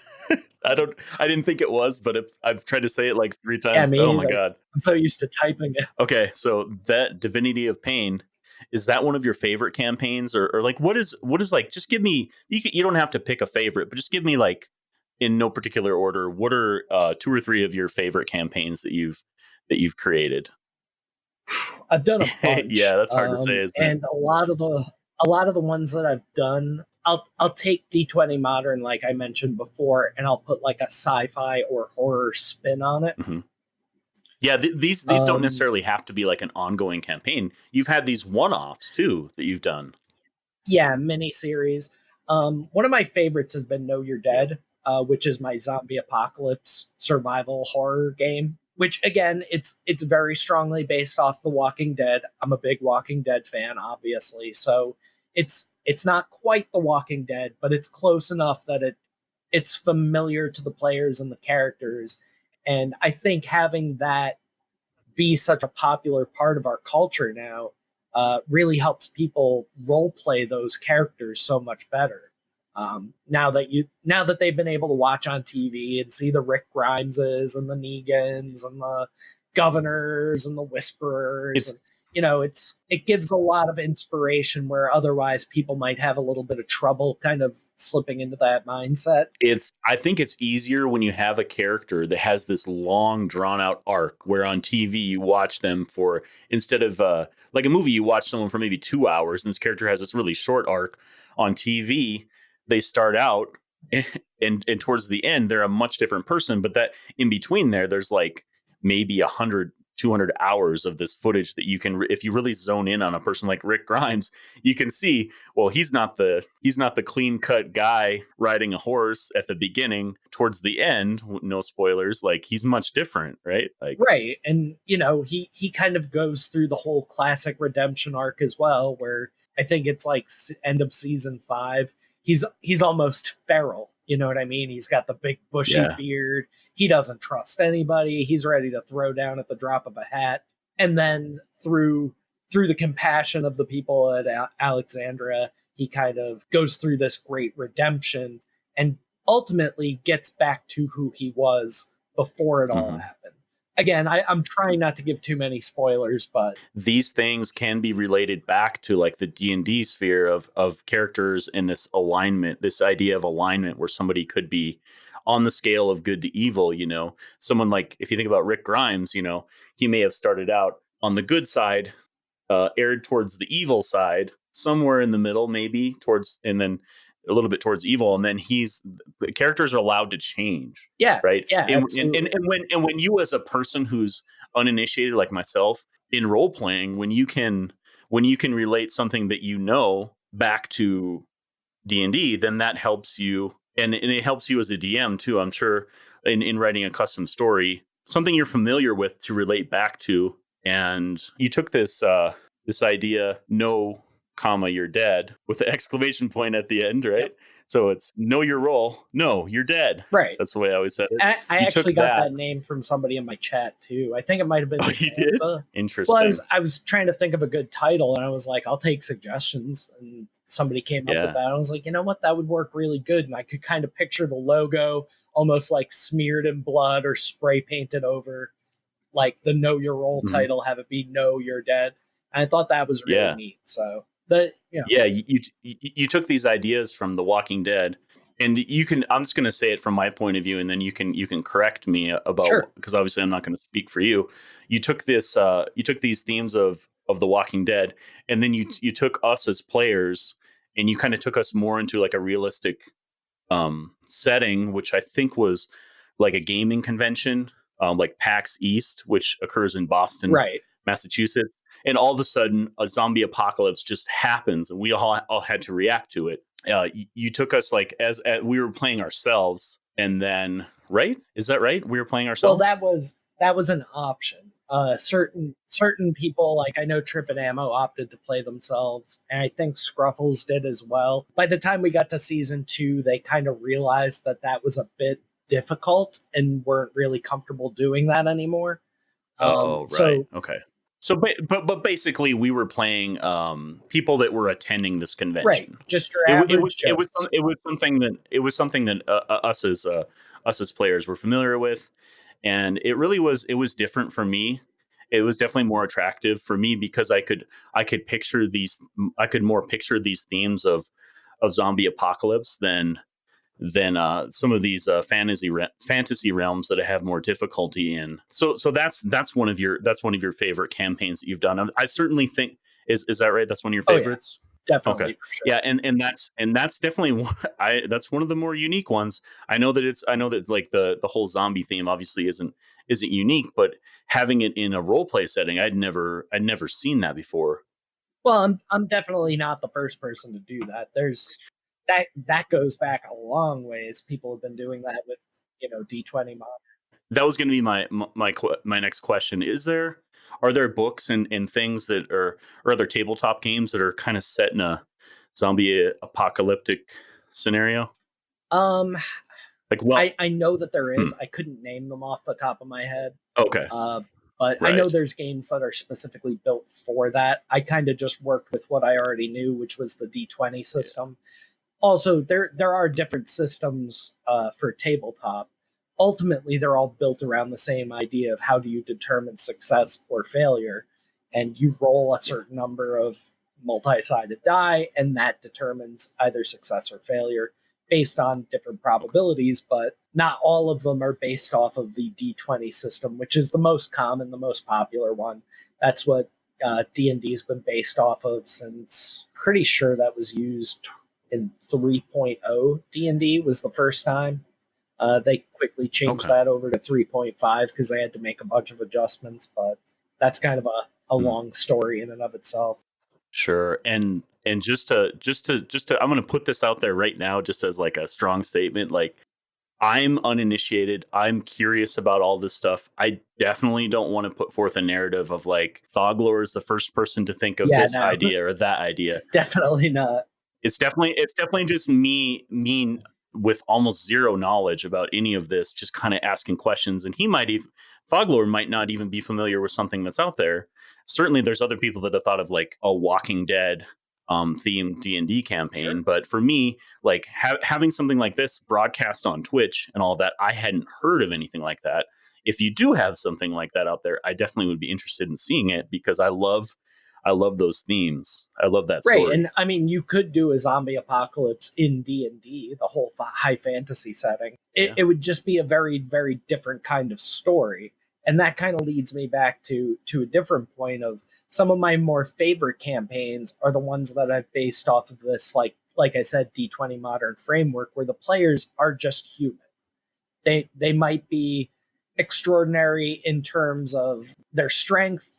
I didn't think it was, but I've tried to say it like 3 Yeah, times. me Oh my neither. God. I'm so used to typing it. Okay. So that Divinity of Pain, is that one of your favorite campaigns or like, what is like, just give me, you don't have to pick a favorite, but just give me like in no particular order. What are 2 or 3 of your favorite campaigns that you've created? I've done a Yeah, bunch, that's hard to say, isn't it? and a lot of the ones that I've done, I'll take D20 Modern, like I mentioned before, and I'll put like a sci-fi or horror spin on it. Mhm. Yeah, these don't Um, necessarily have to be like an ongoing campaign. You've had these one-offs too that you've done. yeah, miniseries. One of my favorites has been Know You're Yep. Dead, which is my zombie apocalypse survival horror game. Which again, it's very strongly based off The Walking Dead. I'm a big Walking Dead fan, obviously, so it's not quite The Walking Dead, but it's close enough that it's familiar to the players and the characters. And I think having that be such a popular part of our culture now really helps people role play those characters so much better. Now that they've been able to watch on TV and see the Rick Grimeses and the Negans and the governors and the whisperers, and It's it gives a lot of inspiration where otherwise people might have a little bit of trouble kind of slipping into that mindset. it's I think it's easier when you have a character that has this long drawn out arc where on TV you watch them for instead of like a movie you watch someone for maybe 2 hours and this character has this really short arc. On TV they start out and towards the end they're a much different person, but that in between there's like maybe 100, 200 hours of this footage that you can if you really zone in on a person like Rick Grimes, you can see, well, he's not the clean cut guy riding a horse at the beginning. Towards the end, no spoilers, like he's much different, right? Like Right. And he kind of goes through the whole classic redemption arc as well, where I think it's like end of season 5. He's almost feral. You know what I mean? He's got the big bushy yeah, beard. He doesn't trust anybody. He's ready to throw down at the drop of a hat. And then through the compassion of the people at Alexandria, he kind of goes through this great redemption and ultimately gets back to who he was before it all mhm. happened. Again, I'm trying not to give too many spoilers, but These things can be related back to like the D&D sphere of characters in this alignment, this idea of alignment where somebody could be on the scale of good to evil. Someone like, if you think about Rick Grimes, he may have started out on the good side, aired towards the evil side, somewhere in the middle, maybe towards, and then a little bit towards evil, and then the characters are allowed to change, Yeah, right? yeah, absolutely. And when you, as a person who's uninitiated like myself in role playing, when you can relate something that back to D&D, then that helps you, and it helps you as a DM too, I'm sure, in writing a custom story, something you're familiar with to relate back to. And you took this idea, no comma, you're dead, with the exclamation point at the end, right? Yep. So it's know your role, no, you're dead. Right. That's the way I always said it. I You took actually got that. that name from somebody in my chat too. I think it might have been Oh, you did? Sansa. Interesting. Well, I was trying to think of a good title, and I was like, I'll take suggestions. And somebody came up with that. I was like, you know what, that would work really good. And I could kind of picture the logo almost like smeared in blood or spray painted over, like the Know Your Role Mhm. title, have it be Know You're Dead. And I thought that was really neat. So you took these ideas from The Walking Dead, and I'm just going to say it from my point of view, and then you can correct me about, because obviously I'm not going to speak for you. You took these themes of The Walking Dead, and then you took us as players, and you kind of took us more into like a realistic setting, which I think was like a gaming convention, like PAX East, which occurs in Boston, right. Massachusetts. And all of a sudden, a zombie apocalypse just happens, and we all had to react to it. You took us like as we were playing ourselves, and then, right? Is that right? We were playing ourselves. Well, that was an option. Certain people, like I know Trip and Ammo, opted to play themselves, and I think Scruffles did as well. By the time we got to season 2, they kind of realized that was a bit difficult and weren't really comfortable doing that anymore. Right. So okay. So, but basically, we were playing people that were attending this convention. Right, just your average it was something that us as players were familiar with, and it was different for me. It was definitely more attractive for me because I could more picture these themes of zombie apocalypse than some of these fantasy realms that I have more difficulty in. So that's one of your favorite campaigns that you've done. I certainly think is that right? That's one of your favorites. Yeah, definitely. Okay. For sure. Yeah, and that's definitely that's one of the more unique ones. I know that like the whole zombie theme obviously isn't unique, but having it in a role play setting, I'd never seen that before. Well, I'm definitely not the first person to do that. There's that goes back a long ways. People have been doing that with D20 mod. That was going to be my next question. Are there books and things that or other tabletop games that are kind of set in a zombie apocalyptic scenario? Like, well, I know that there is. I couldn't name them off the top of my head. Okay. But right. I know there's games that are specifically built for that. I kind of just worked with what I already knew, which was the D20 system. Yeah. Also, there are different systems for tabletop. Ultimately, they're all built around the same idea of how do you determine success or failure. And you roll a certain number of multi-sided die, and that determines either success or failure based on different probabilities, but not all of them are based off of the D20 system, which is the most common, the most popular one. That's what D&D has been based off of since, pretty sure that was used in 3.0. D&D was the first time. They quickly changed that over to 3.5 because they had to make a bunch of adjustments, but that's kind of a long story in and of itself. Sure. And just to I'm going to put this out there right now, just as like a strong statement. Like, I'm uninitiated. I'm curious about all this stuff. I definitely don't want to put forth a narrative of like Thauglor is the first person to think of this idea or that idea. Definitely not. It's definitely just me with almost zero knowledge about any of this, just kind of asking questions. And Thauglor might not even be familiar with something that's out there. Certainly there's other people that have thought of like a Walking Dead themed D&D campaign. Sure. But for me, like having something like this broadcast on Twitch and all that, I hadn't heard of anything like that. If you do have something like that out there, I definitely would be interested in seeing it because I love I love those themes. I love that Right, story. and I mean, you could do a zombie apocalypse in D&D, the whole high fantasy setting. Yeah. It would just be a very, very different kind of story. And that kind of leads me back to a different point of some of my more favorite campaigns are the ones that I've based off of this, like I said, D20 modern framework, where the players are just human. They might be extraordinary in terms of their strength,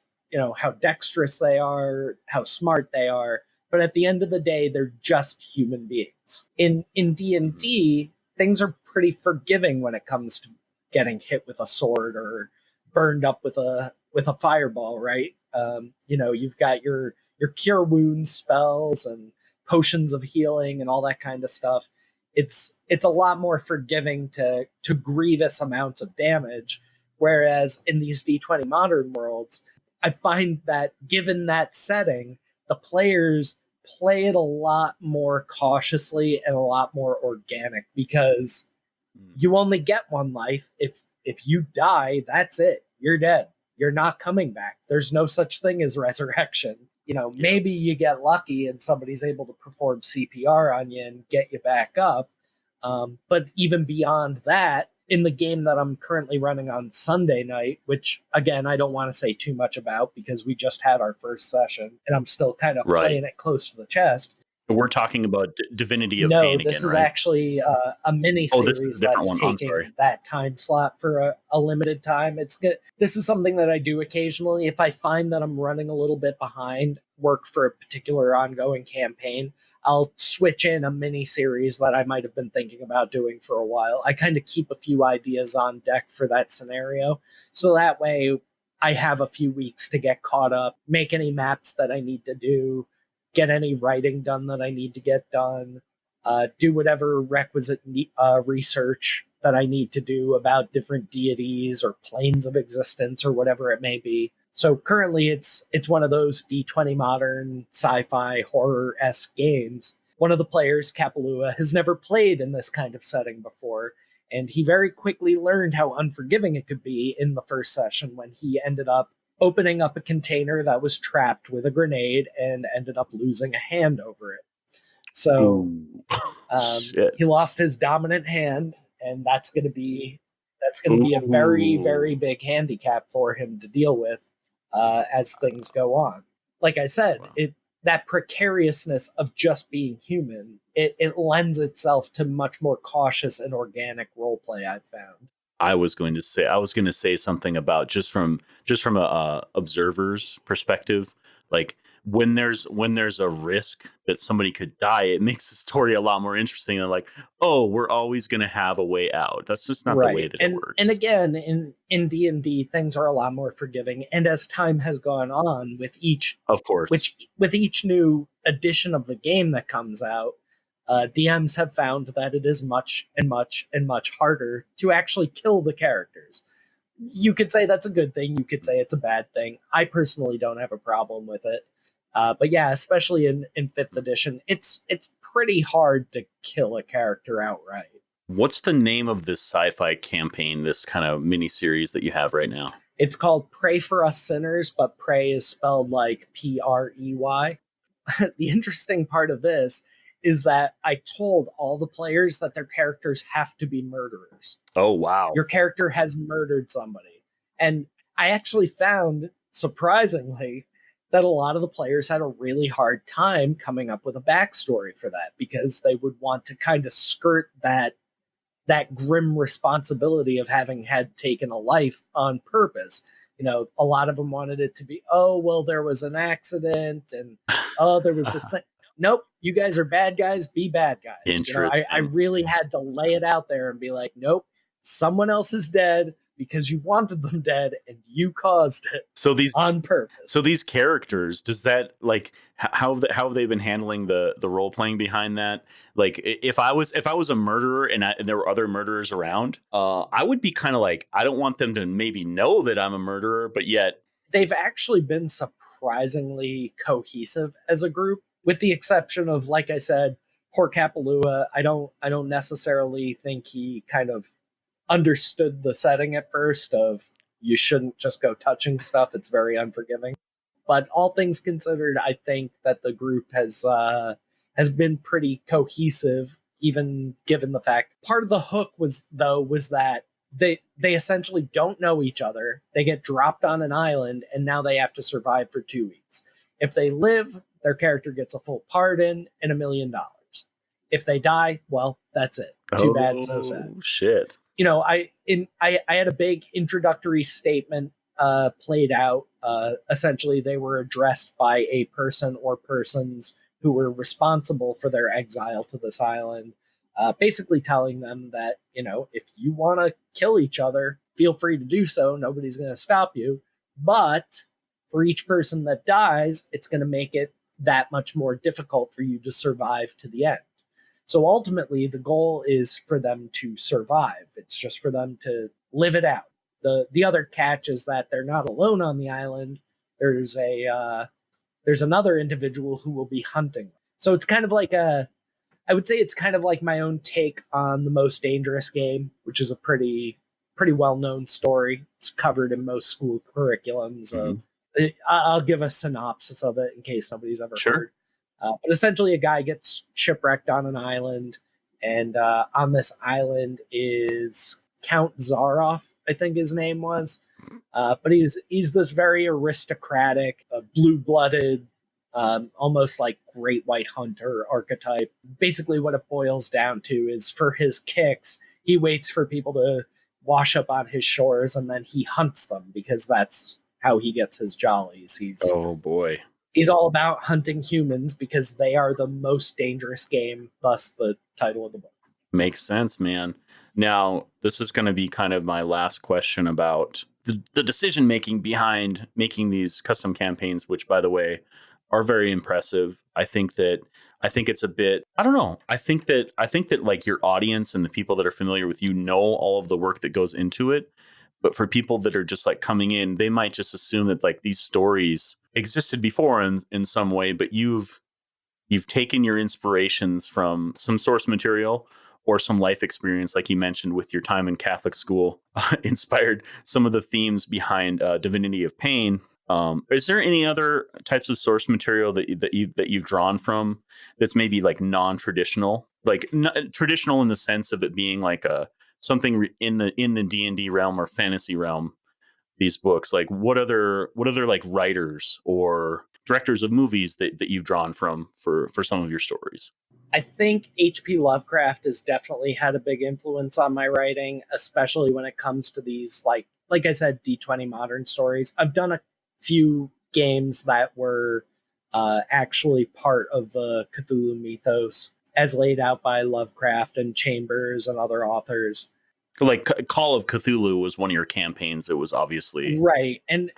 how dexterous they are, how smart they are, but at the end of the day they're just human beings. In D&D, things are pretty forgiving when it comes to getting hit with a sword or burned up with a fireball, right? You've got your cure wounds spells and potions of healing and all that kind of stuff. It's a lot more forgiving to grievous amounts of damage, whereas in these D20 modern worlds, I find that given that setting, the players play it a lot more cautiously and a lot more organic, because you only get one life. If you die, that's it. You're dead. You're not coming back. There's no such thing as resurrection. Maybe you get lucky and somebody's able to perform CPR on you and get you back up. But even beyond that, in the game that I'm currently running on Sunday night, which again, I don't want to say too much about because we just had our first session and I'm still kind of playing it close to the chest. We're talking about Divinity of No, Pain this again, is right? actually a mini Oh, this is series a different that's one. I'm sorry. taking that time slot for a limited time. It's good. This is something that I do occasionally. If I find that I'm running a little bit behind work for a particular ongoing campaign, I'll switch in a mini series that I might have been thinking about doing for a while. I kind of keep a few ideas on deck for that scenario, so that way I have a few weeks to get caught up, make any maps that I need to do, get any writing done that I need to get done, do whatever requisite research that I need to do about different deities or planes of existence or whatever it may be. So currently, it's one of those D20 modern sci-fi horror-esque games. One of the players, Kapalua, has never played in this kind of setting before, and he very quickly learned how unforgiving it could be in the first session when he ended up opening up a container that was trapped with a grenade and ended up losing a hand over it. So he lost his dominant hand, and that's going to be a very, very big handicap for him to deal with as things go on. Like I said, that precariousness of just being human, it lends itself to much more cautious and organic roleplay, I've found. I was going to say something about just from a observer's perspective, like when there's a risk that somebody could die, it makes the story a lot more interesting than like, oh, we're always going to have a way out. That's just not the way that it works. And again, in D&D, things are a lot more forgiving. And as time has gone on, with each new edition of the game that comes out, DMs have found that it is much and much and much harder to actually kill the characters. You could say that's a good thing. You could say it's a bad thing. I personally don't have a problem with it. But yeah, especially in 5th edition, it's pretty hard to kill a character outright. What's the name of this sci-fi campaign, this kind of mini series that you have right now? It's called Pray for Us Sinners, but pray is spelled like Prey. The interesting part of this is that I told all the players that their characters have to be murderers. Oh, wow. Your character has murdered somebody. And I actually found, surprisingly, that a lot of the players had a really hard time coming up with a backstory for that, because they would want to kind of skirt that grim responsibility of having had taken a life on purpose. A lot of them wanted it to be, oh, well, there was an accident, and oh, there was this thing. Nope, you guys are bad guys, be bad guys. I really had to lay it out there and be like, nope, someone else is dead because you wanted them dead and you caused it on purpose. So these characters, does that, like, how have they been handling the role playing behind that? Like, if I was a murderer and there were other murderers around, I would be kind of like, I don't want them to maybe know that I'm a murderer, but yet they've actually been surprisingly cohesive as a group, with the exception of, like I said, poor Kapalua. I don't necessarily think he kind of understood the setting at first of, you shouldn't just go touching stuff. It's very unforgiving. But all things considered, I think that the group has been pretty cohesive, even given the fact part of the hook was that they essentially don't know each other. They get dropped on an island, and now they have to survive for 2 weeks. If they live, their character gets a full pardon and $1 million. If they die, well, that's it. Too bad, so sad. Shit. I had a big introductory statement played out. Essentially, they were addressed by a person or persons who were responsible for their exile to this island, basically telling them that, if you want to kill each other, feel free to do so. Nobody's going to stop you. But for each person that dies, it's going to make it that much more difficult for you to survive to the end. So ultimately, the goal is for them to survive. It's just for them to live it out. The other catch is that they're not alone on the island. There's another individual who will be hunting. So it's kind of like I would say it's kind of like my own take on The Most Dangerous Game, which is a pretty well-known story. It's covered in most school curriculums. I'll give a synopsis of it in case nobody's ever heard. But essentially, a guy gets shipwrecked on an island, and on this island is Count Zaroff, I think his name was. But he's this very aristocratic, blue-blooded, almost like great white hunter archetype. Basically, what it boils down to is for his kicks, he waits for people to wash up on his shores, and then he hunts them because that's how he gets his jollies. Oh boy. He's all about hunting humans because they are the most dangerous game, thus the title of the book. Makes sense, man. Now, this is going to be kind of my last question about the decision making behind making these custom campaigns, which, by the way, are very impressive. I think it's a bit, I don't know. I think that like your audience and the people that are familiar with you know all of the work that goes into it. But for people that are just like coming in, they might just assume that like these stories existed before in some way, but you've taken your inspirations from some source material or some life experience, like you mentioned with your time in Catholic school, inspired some of the themes behind Divinity of Pain. Is there any other types of source material that you've drawn from that's maybe like non-traditional, like traditional in the sense of it being like something in the D&D realm or fantasy realm? These books, like what other like writers or directors of movies that you've drawn from for some of your stories? I think H.P. Lovecraft has definitely had a big influence on my writing, especially when it comes to these like I said, D20 modern stories. I've done a few games that were actually part of the Cthulhu mythos as laid out by Lovecraft and Chambers and other authors. Like Call of Cthulhu was one of your campaigns. It was obviously right, and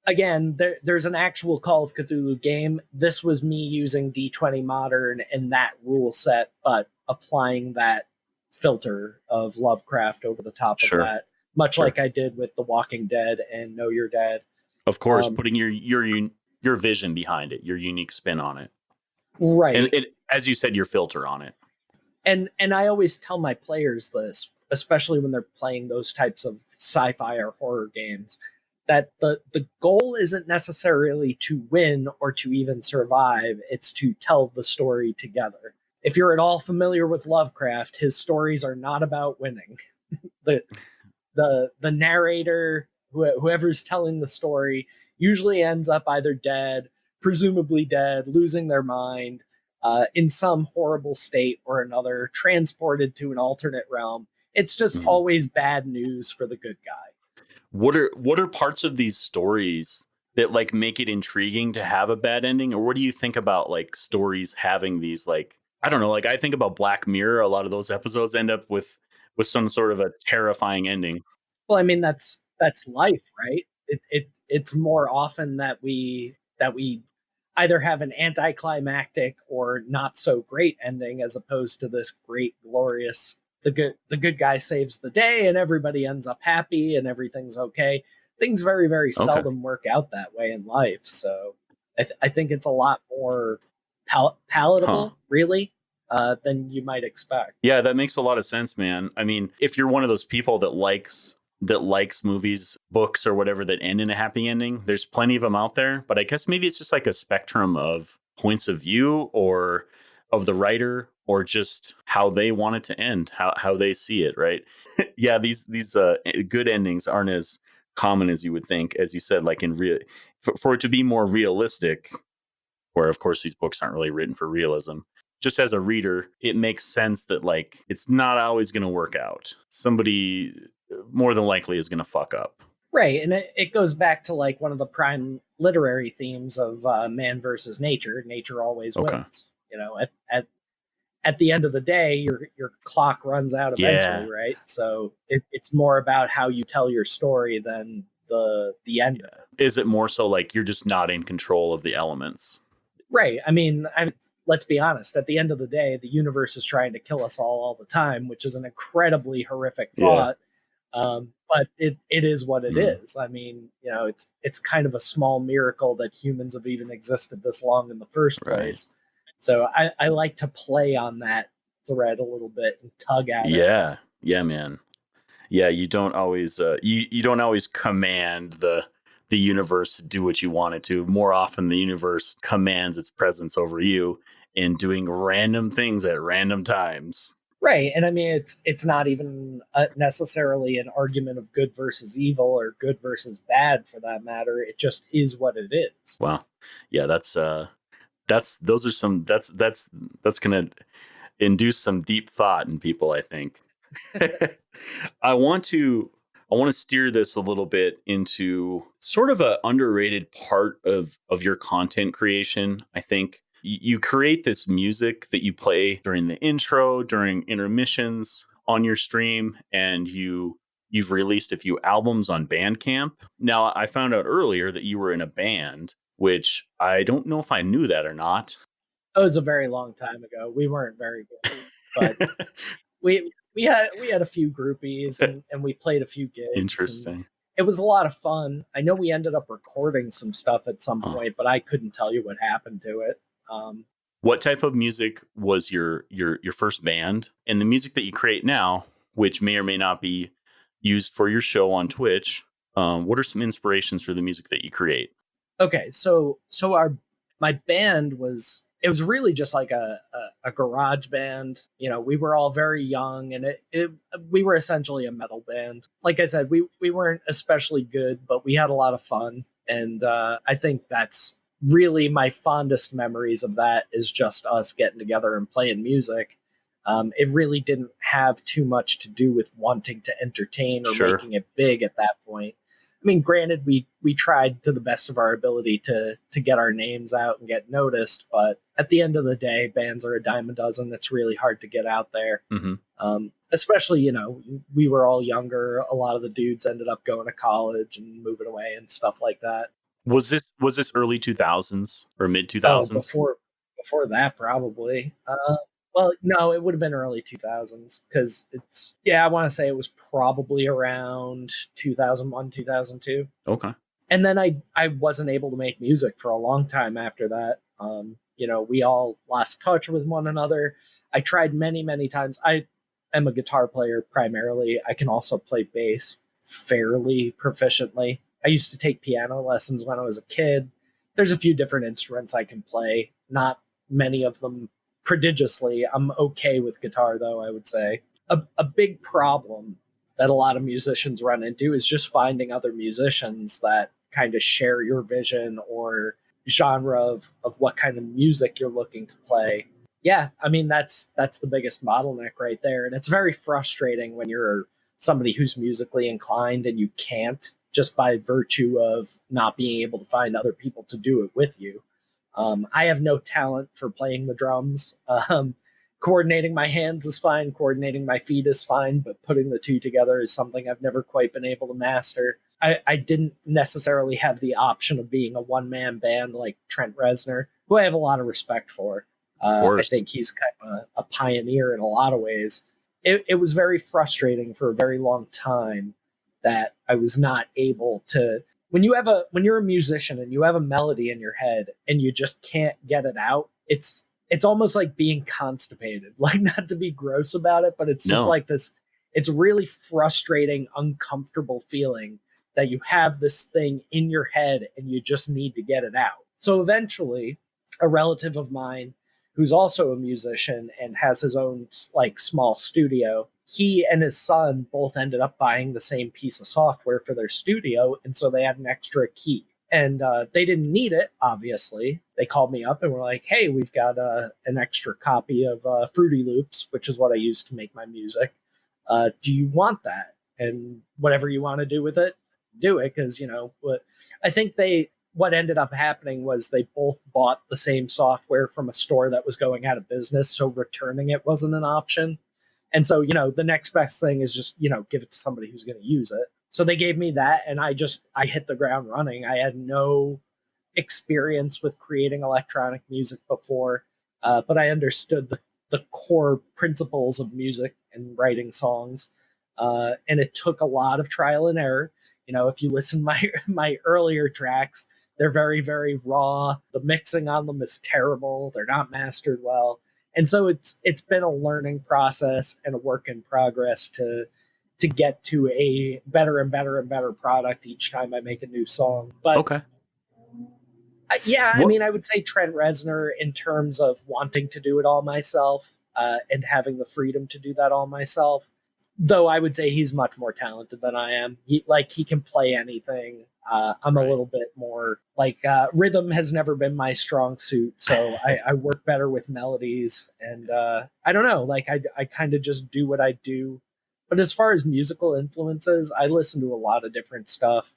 again, there's an actual Call of Cthulhu game. This was me using D20 Modern and that rule set, but applying that filter of Lovecraft over the top of that, much like I did with The Walking Dead and Know You're Dead. Of course, putting your vision behind it, your unique spin on it, right? And as you said, your filter on it. And I always tell my players this, especially when they're playing those types of sci-fi or horror games, that the goal isn't necessarily to win or to even survive. It's to tell the story together. If you're at all familiar with Lovecraft, his stories are not about winning. the narrator, whoever's telling the story, usually ends up either dead, presumably dead, losing their mind, in some horrible state or another, transported to an alternate realm. It's just always bad news for the good guy. What are parts of these stories that like make it intriguing to have a bad ending? Or what do you think about like stories having these, like, I don't know, like I think about Black Mirror, a lot of those episodes end up with some sort of a terrifying ending. Well, I mean, that's life, right? It's more often that we either have an anticlimactic or not so great ending, as opposed to this great, glorious, the good guy saves the day and everybody ends up happy and everything's okay. Things very, very seldom work out that way in life. So I think it's a lot more palatable, really, than you might expect. Yeah, that makes a lot of sense, man. I mean, if you're one of those people that likes that likes movies, books, or whatever that end in a happy ending. There's plenty of them out there, but I guess maybe it's just like a spectrum of points of view or of the writer or just how they want it to end, how they see it, right? Yeah, these good endings aren't as common as you would think, as you said, like in real for it to be more realistic, where of course these books aren't really written for realism. Just as a reader, it makes sense that like it's not always going to work out. Somebody more than likely is going to fuck up. Right, and it goes back to like one of the prime literary themes of man versus nature. Nature always Okay. wins. You know, at the end of the day, your clock runs out eventually, Yeah. right? So it's more about how you tell your story than the end of it. Is it more so like you're just not in control of the elements? Right. I mean, let's be honest. At the end of the day, the universe is trying to kill us all the time, which is an incredibly horrific Yeah. thought. But it is what it Mm. is. I mean, you know, it's kind of a small miracle that humans have even existed this long in the first Right. place. So I like to play on that thread a little bit and tug at it. Yeah. Yeah, man. Yeah, you don't always you don't always command the universe to do what you want it to. More often the universe commands its presence over you in doing random things at random times. Right, and I mean it's not even necessarily an argument of good versus evil or good versus bad for that matter. It just is what it is. Wow. Yeah, that's those are some that's going to induce some deep thought in people, I think. I want to I want to steer this a little bit into sort of a underrated part of your content creation. I think you create this music that you play during the intro, during intermissions on your stream, and you've released a few albums on Bandcamp. Now, I found out earlier that you were in a band, which I don't know if I knew that or not. It was a very long time ago. We weren't very good, but we had a few groupies and we played a few gigs and Interesting. it was a lot of fun. I know we ended up recording some stuff at some Huh. point, but I couldn't tell you what happened to it. Um, What type of music was your first band, and the music that you create now, which may or may not be used for your show on Twitch? What are some inspirations for the music that you create? okay, so our my band was it was really just like a garage band. You know, we were all very young, and it we were essentially a metal band. Like I said, we weren't especially good, but we had a lot of fun, and I think that's really my fondest memories of that is just us getting together and playing music. It really didn't have too much to do with wanting to entertain or Sure. making it big at that point. I mean, granted, we tried to the best of our ability to get our names out and get noticed, but at the end of the day, bands are a dime a dozen. It's really hard to get out there. Hmm. Especially, you know, we were all younger. A lot of the dudes ended up going to college and moving away and stuff like that. Was this early 2000s or mid Oh, 2000s? before that, probably. Well, no, it would have been early 2000s because it's yeah, I want to say it was probably around 2001, 2002. Okay. And then I wasn't able to make music for a long time after that. You know, we all lost touch with one another. I tried many times. I am a guitar player primarily. I can also play bass fairly proficiently. I used to take piano lessons when I was a kid. There's a few different instruments I can play, not many of them prodigiously. I'm okay with guitar, though, I would say. A big problem that a lot of musicians run into is just finding other musicians that kind of share your vision or genre of what kind of music you're looking to play. Yeah, I mean that's the biggest bottleneck right there, and it's very frustrating when you're somebody who's musically inclined and you can't just by virtue of not being able to find other people to do it with you. I have no talent for playing the drums. Coordinating my hands is fine, coordinating my feet is fine, but putting the two together is something I've never quite been able to master. I didn't necessarily have the option of being a one man band like Trent Reznor, who I have a lot of respect for. Of I course. think he's kind of a pioneer in a lot of ways. It was very frustrating for a very long time that I was not able to. When you're a musician and you have a melody in your head and you just can't get it out, it's almost like being constipated. Like not to be gross about it, but it's just No. like this it's a really frustrating, uncomfortable feeling that you have this thing in your head and you just need to get it out. So eventually, a relative of mine who's also a musician and has his own like small studio, he and his son both ended up buying the same piece of software for their studio, and so they had an extra key. And they didn't need it, obviously. They called me up and were like, hey, we've got an extra copy of Fruity Loops, which is what I use to make my music. Do you want that? And whatever you want to do with it, do it. Because, I think what ended up happening was they both bought the same software from a store that was going out of business. So returning it wasn't an option. And so, the next best thing is just, give it to somebody who's going to use it. So they gave me that, and I hit the ground running. I had no experience with creating electronic music before, but I understood the core principles of music and writing songs. And it took a lot of trial and error. If you listen to my earlier tracks, they're very, very raw. The mixing on them is terrible. They're not mastered well. And so it's been a learning process and a work in progress to get to a better and better and better product each time I make a new song. But okay. I mean, I would say Trent Reznor in terms of wanting to do it all myself and having the freedom to do that all myself. Though I would say he's much more talented than I am. He can play anything. I'm Right. a little bit more rhythm has never been my strong suit. So I work better with melodies, and I don't know, I kind of just do what I do. But as far as musical influences, I listen to a lot of different stuff.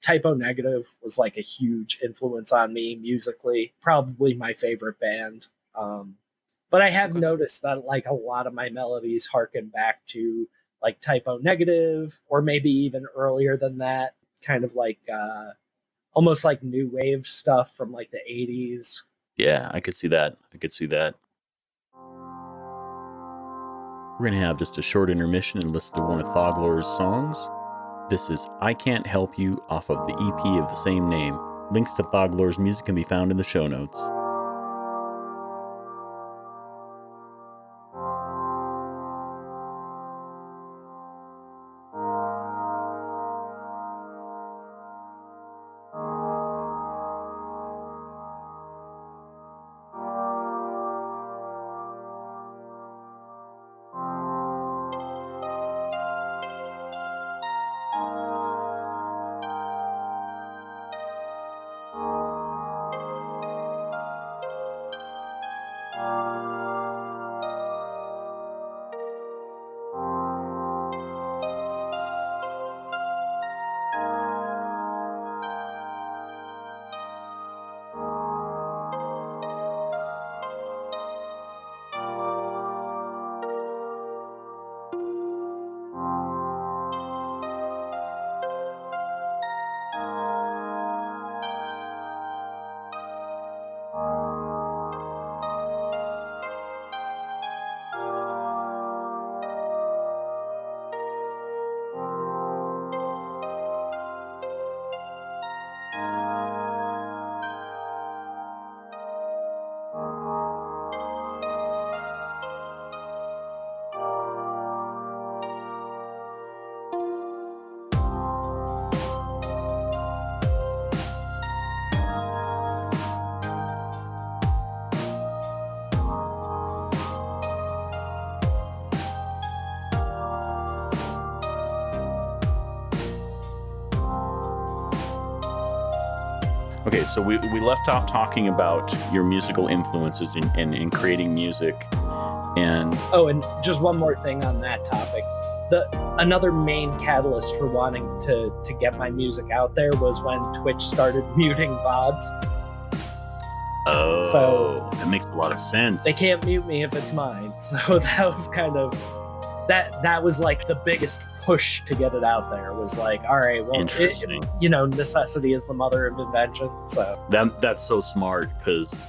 Typo Negative was like a huge influence on me musically, probably my favorite band. But I have noticed that like a lot of my melodies harken back to like Typo Negative, or maybe even earlier than that, kind of like almost like new wave stuff from like the 80s. Yeah, I could see that. We're going to have just a short intermission and listen to one of Thauglor's songs. This is I Can't Help You off of the EP of the same name. Links to Thauglor's music can be found in the show notes. Okay, so we left off talking about your musical influences in creating music. And just one more thing on that topic. Another main catalyst for wanting to get my music out there was when Twitch started muting VODs. Oh, so that makes a lot of sense. They can't mute me if it's mine. So that was kind of that was like the biggest push to get it out there. Was like, all right, well, necessity is the mother of invention. So that's so smart, because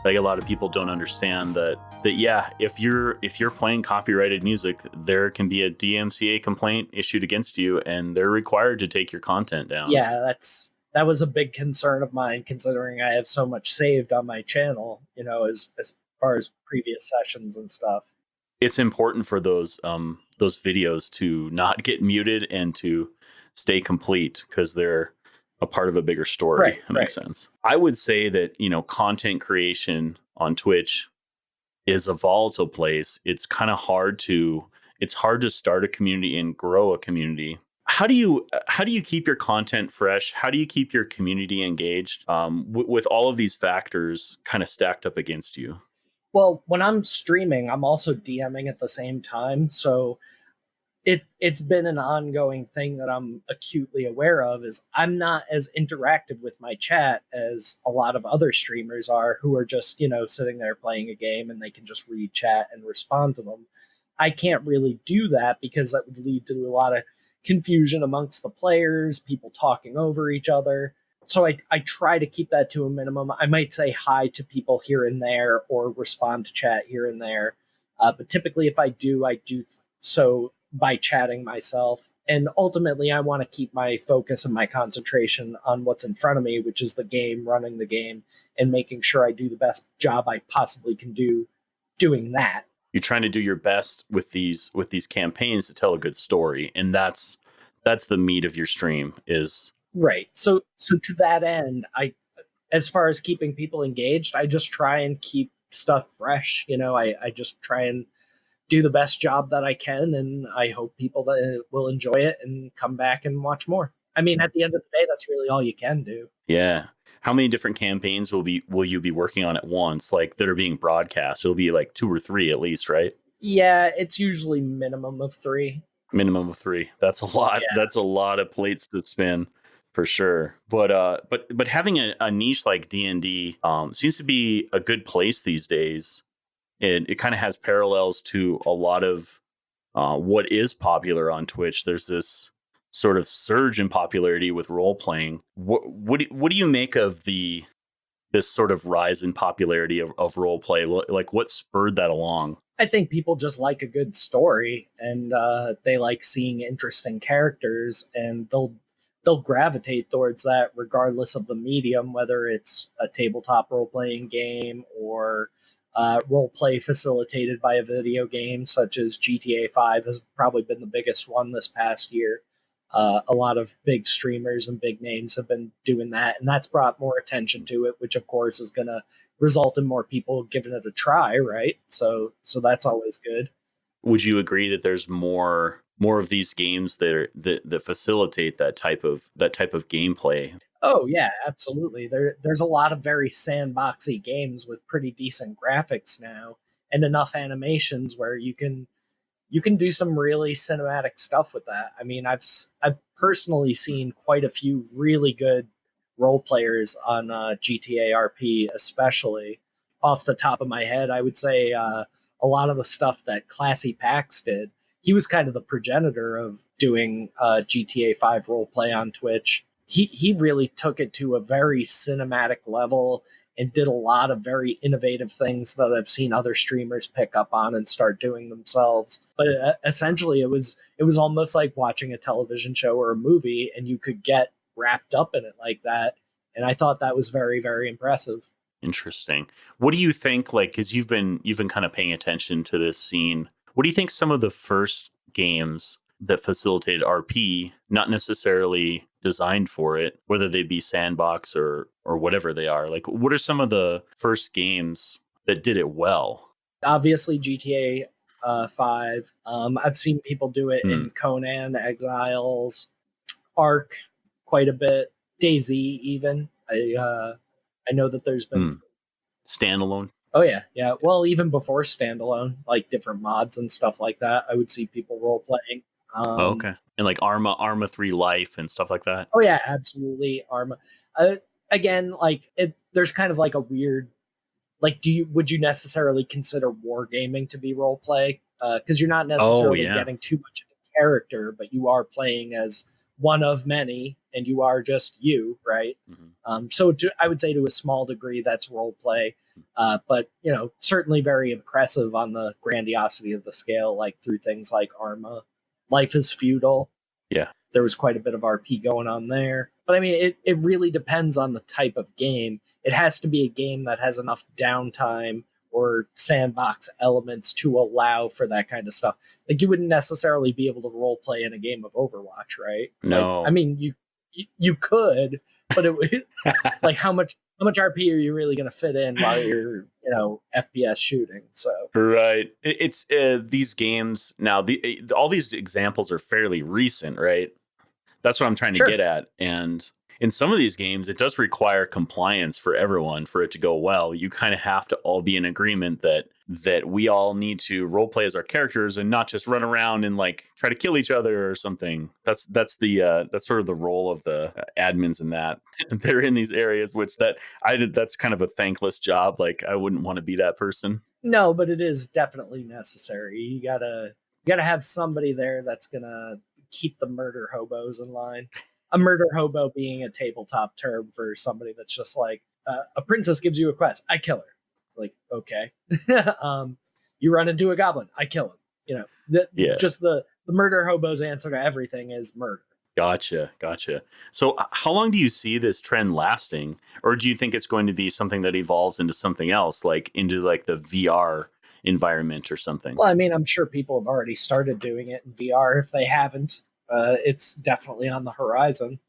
like a lot of people don't understand that yeah, if you're playing copyrighted music, there can be a DMCA complaint issued against you, and they're required to take your content down. Yeah, that was a big concern of mine, considering I have so much saved on my channel, as far as previous sessions and stuff. it's important for those videos to not get muted and to stay complete because they're a part of a bigger story. Right, That right. makes sense. I would say that, content creation on Twitch is a volatile place. It's hard to start a community and grow a community. How do you keep your content fresh? How do you keep your community engaged with all of these factors kind of stacked up against you? Well, when I'm streaming, I'm also DMing at the same time, so it's been an ongoing thing that I'm acutely aware of is I'm not as interactive with my chat as a lot of other streamers are who are just, sitting there playing a game and they can just read chat and respond to them. I can't really do that because that would lead to a lot of confusion amongst the players, people talking over each other. So I try to keep that to a minimum. I might say hi to people here and there or respond to chat here and there. But typically, if I do so by chatting myself. And ultimately, I want to keep my focus and my concentration on what's in front of me, which is the game, running the game, and making sure I do the best job I possibly can do doing that. You're trying to do your best with these campaigns to tell a good story, and that's the meat of your stream is Right. So to that end, as far as keeping people engaged, I just try and keep stuff fresh. I just try and do the best job that I can, and I hope people that will enjoy it and come back and watch more. I mean, at the end of the day, that's really all you can do. yeah. How many different campaigns will you be working on at once, like that are being broadcast? It'll be like two or three at least, right? Yeah, it's usually minimum of three. Minimum of three. That's a lot. Yeah. That's a lot of plates to spin for sure. But having a niche like D&D seems to be a good place these days. It kind of has parallels to a lot of what is popular on Twitch. There's this sort of surge in popularity with role playing. What do you make of this sort of rise in popularity of role play? Like what spurred that along? I think people just like a good story, and they like seeing interesting characters, and they'll gravitate towards that regardless of the medium, whether it's a tabletop role playing game or role play facilitated by a video game, such as GTA 5 has probably been the biggest one this past year. A lot of big streamers and big names have been doing that, and that's brought more attention to it, which of course is going to result in more people giving it a try, right? So that's always good. Would you agree that there's more of these games that facilitate that type of gameplay? Oh yeah, absolutely. There's a lot of very sandboxy games with pretty decent graphics now and enough animations where you can do some really cinematic stuff with that. I mean, I've personally seen quite a few really good role players on GTA RP, especially off the top of my head. I would say a lot of the stuff that Classy Pax did. He was kind of the progenitor of doing GTA 5 role play on Twitch. He really took it to a very cinematic level and did a lot of very innovative things that I've seen other streamers pick up on and start doing themselves. But essentially, it was almost like watching a television show or a movie, and you could get wrapped up in it like that. And I thought that was very, very impressive. Interesting. What do you think, like, because you've been kind of paying attention to this scene? What do you think some of the first games that facilitated RP, not necessarily designed for it, whether they be sandbox or whatever they are, like what are some of the first games that did it well? Obviously, GTA 5. I've seen people do it Hmm. in Conan Exiles, Arc, quite a bit. DayZ, even. I know that there's been. Hmm. Standalone. Oh yeah, yeah. Well, even before standalone, like different mods and stuff like that, I would see people role playing. Oh, Um, okay. And like Arma 3 Life and stuff like that. oh yeah, absolutely. Arma. Again, like there's kind of like a weird. Like, would you necessarily consider wargaming to be role play? Because you're not Oh necessarily yeah. getting too much of a character, but you are playing as one of many, and you are just you, right? Mhm. I would say to a small degree that's role play, but certainly very impressive on the grandiosity of the scale, like through things like Arma, Life is Feudal. Yeah. There was quite a bit of RP going on there. But I mean, it really depends on the type of game. It has to be a game that has enough downtime or sandbox elements to allow for that kind of stuff. Like you wouldn't necessarily be able to role play in a game of Overwatch, right? Like I No. mean, you could, but it would like how much RP are you really going to fit in while you're FPS shooting? So Right. It's these games now. All these examples are fairly recent, right? That's what I'm trying to sure. get at. And in some of these games, it does require compliance for everyone for it to go well. You kind of have to all be in agreement that we all need to role play as our characters and not just run around and like try to kill each other or something. That's sort of the role of the admins in that. They're in these areas that's kind of a thankless job. Like I wouldn't want to be that person. No, but it is definitely necessary. You gotta have somebody there that's gonna keep the murder hobos in line. A murder hobo being a tabletop term for somebody that's just like a princess gives you a quest, I kill her. Like okay, you run into a goblin, I kill him. Yeah. Just the murder hobo's answer to everything is murder. Gotcha. So, how long do you see this trend lasting, or do you think it's going to be something that evolves into something else, like into like the VR environment or something? Well, I mean, I'm sure people have already started doing it in VR. If they haven't, it's definitely on the horizon.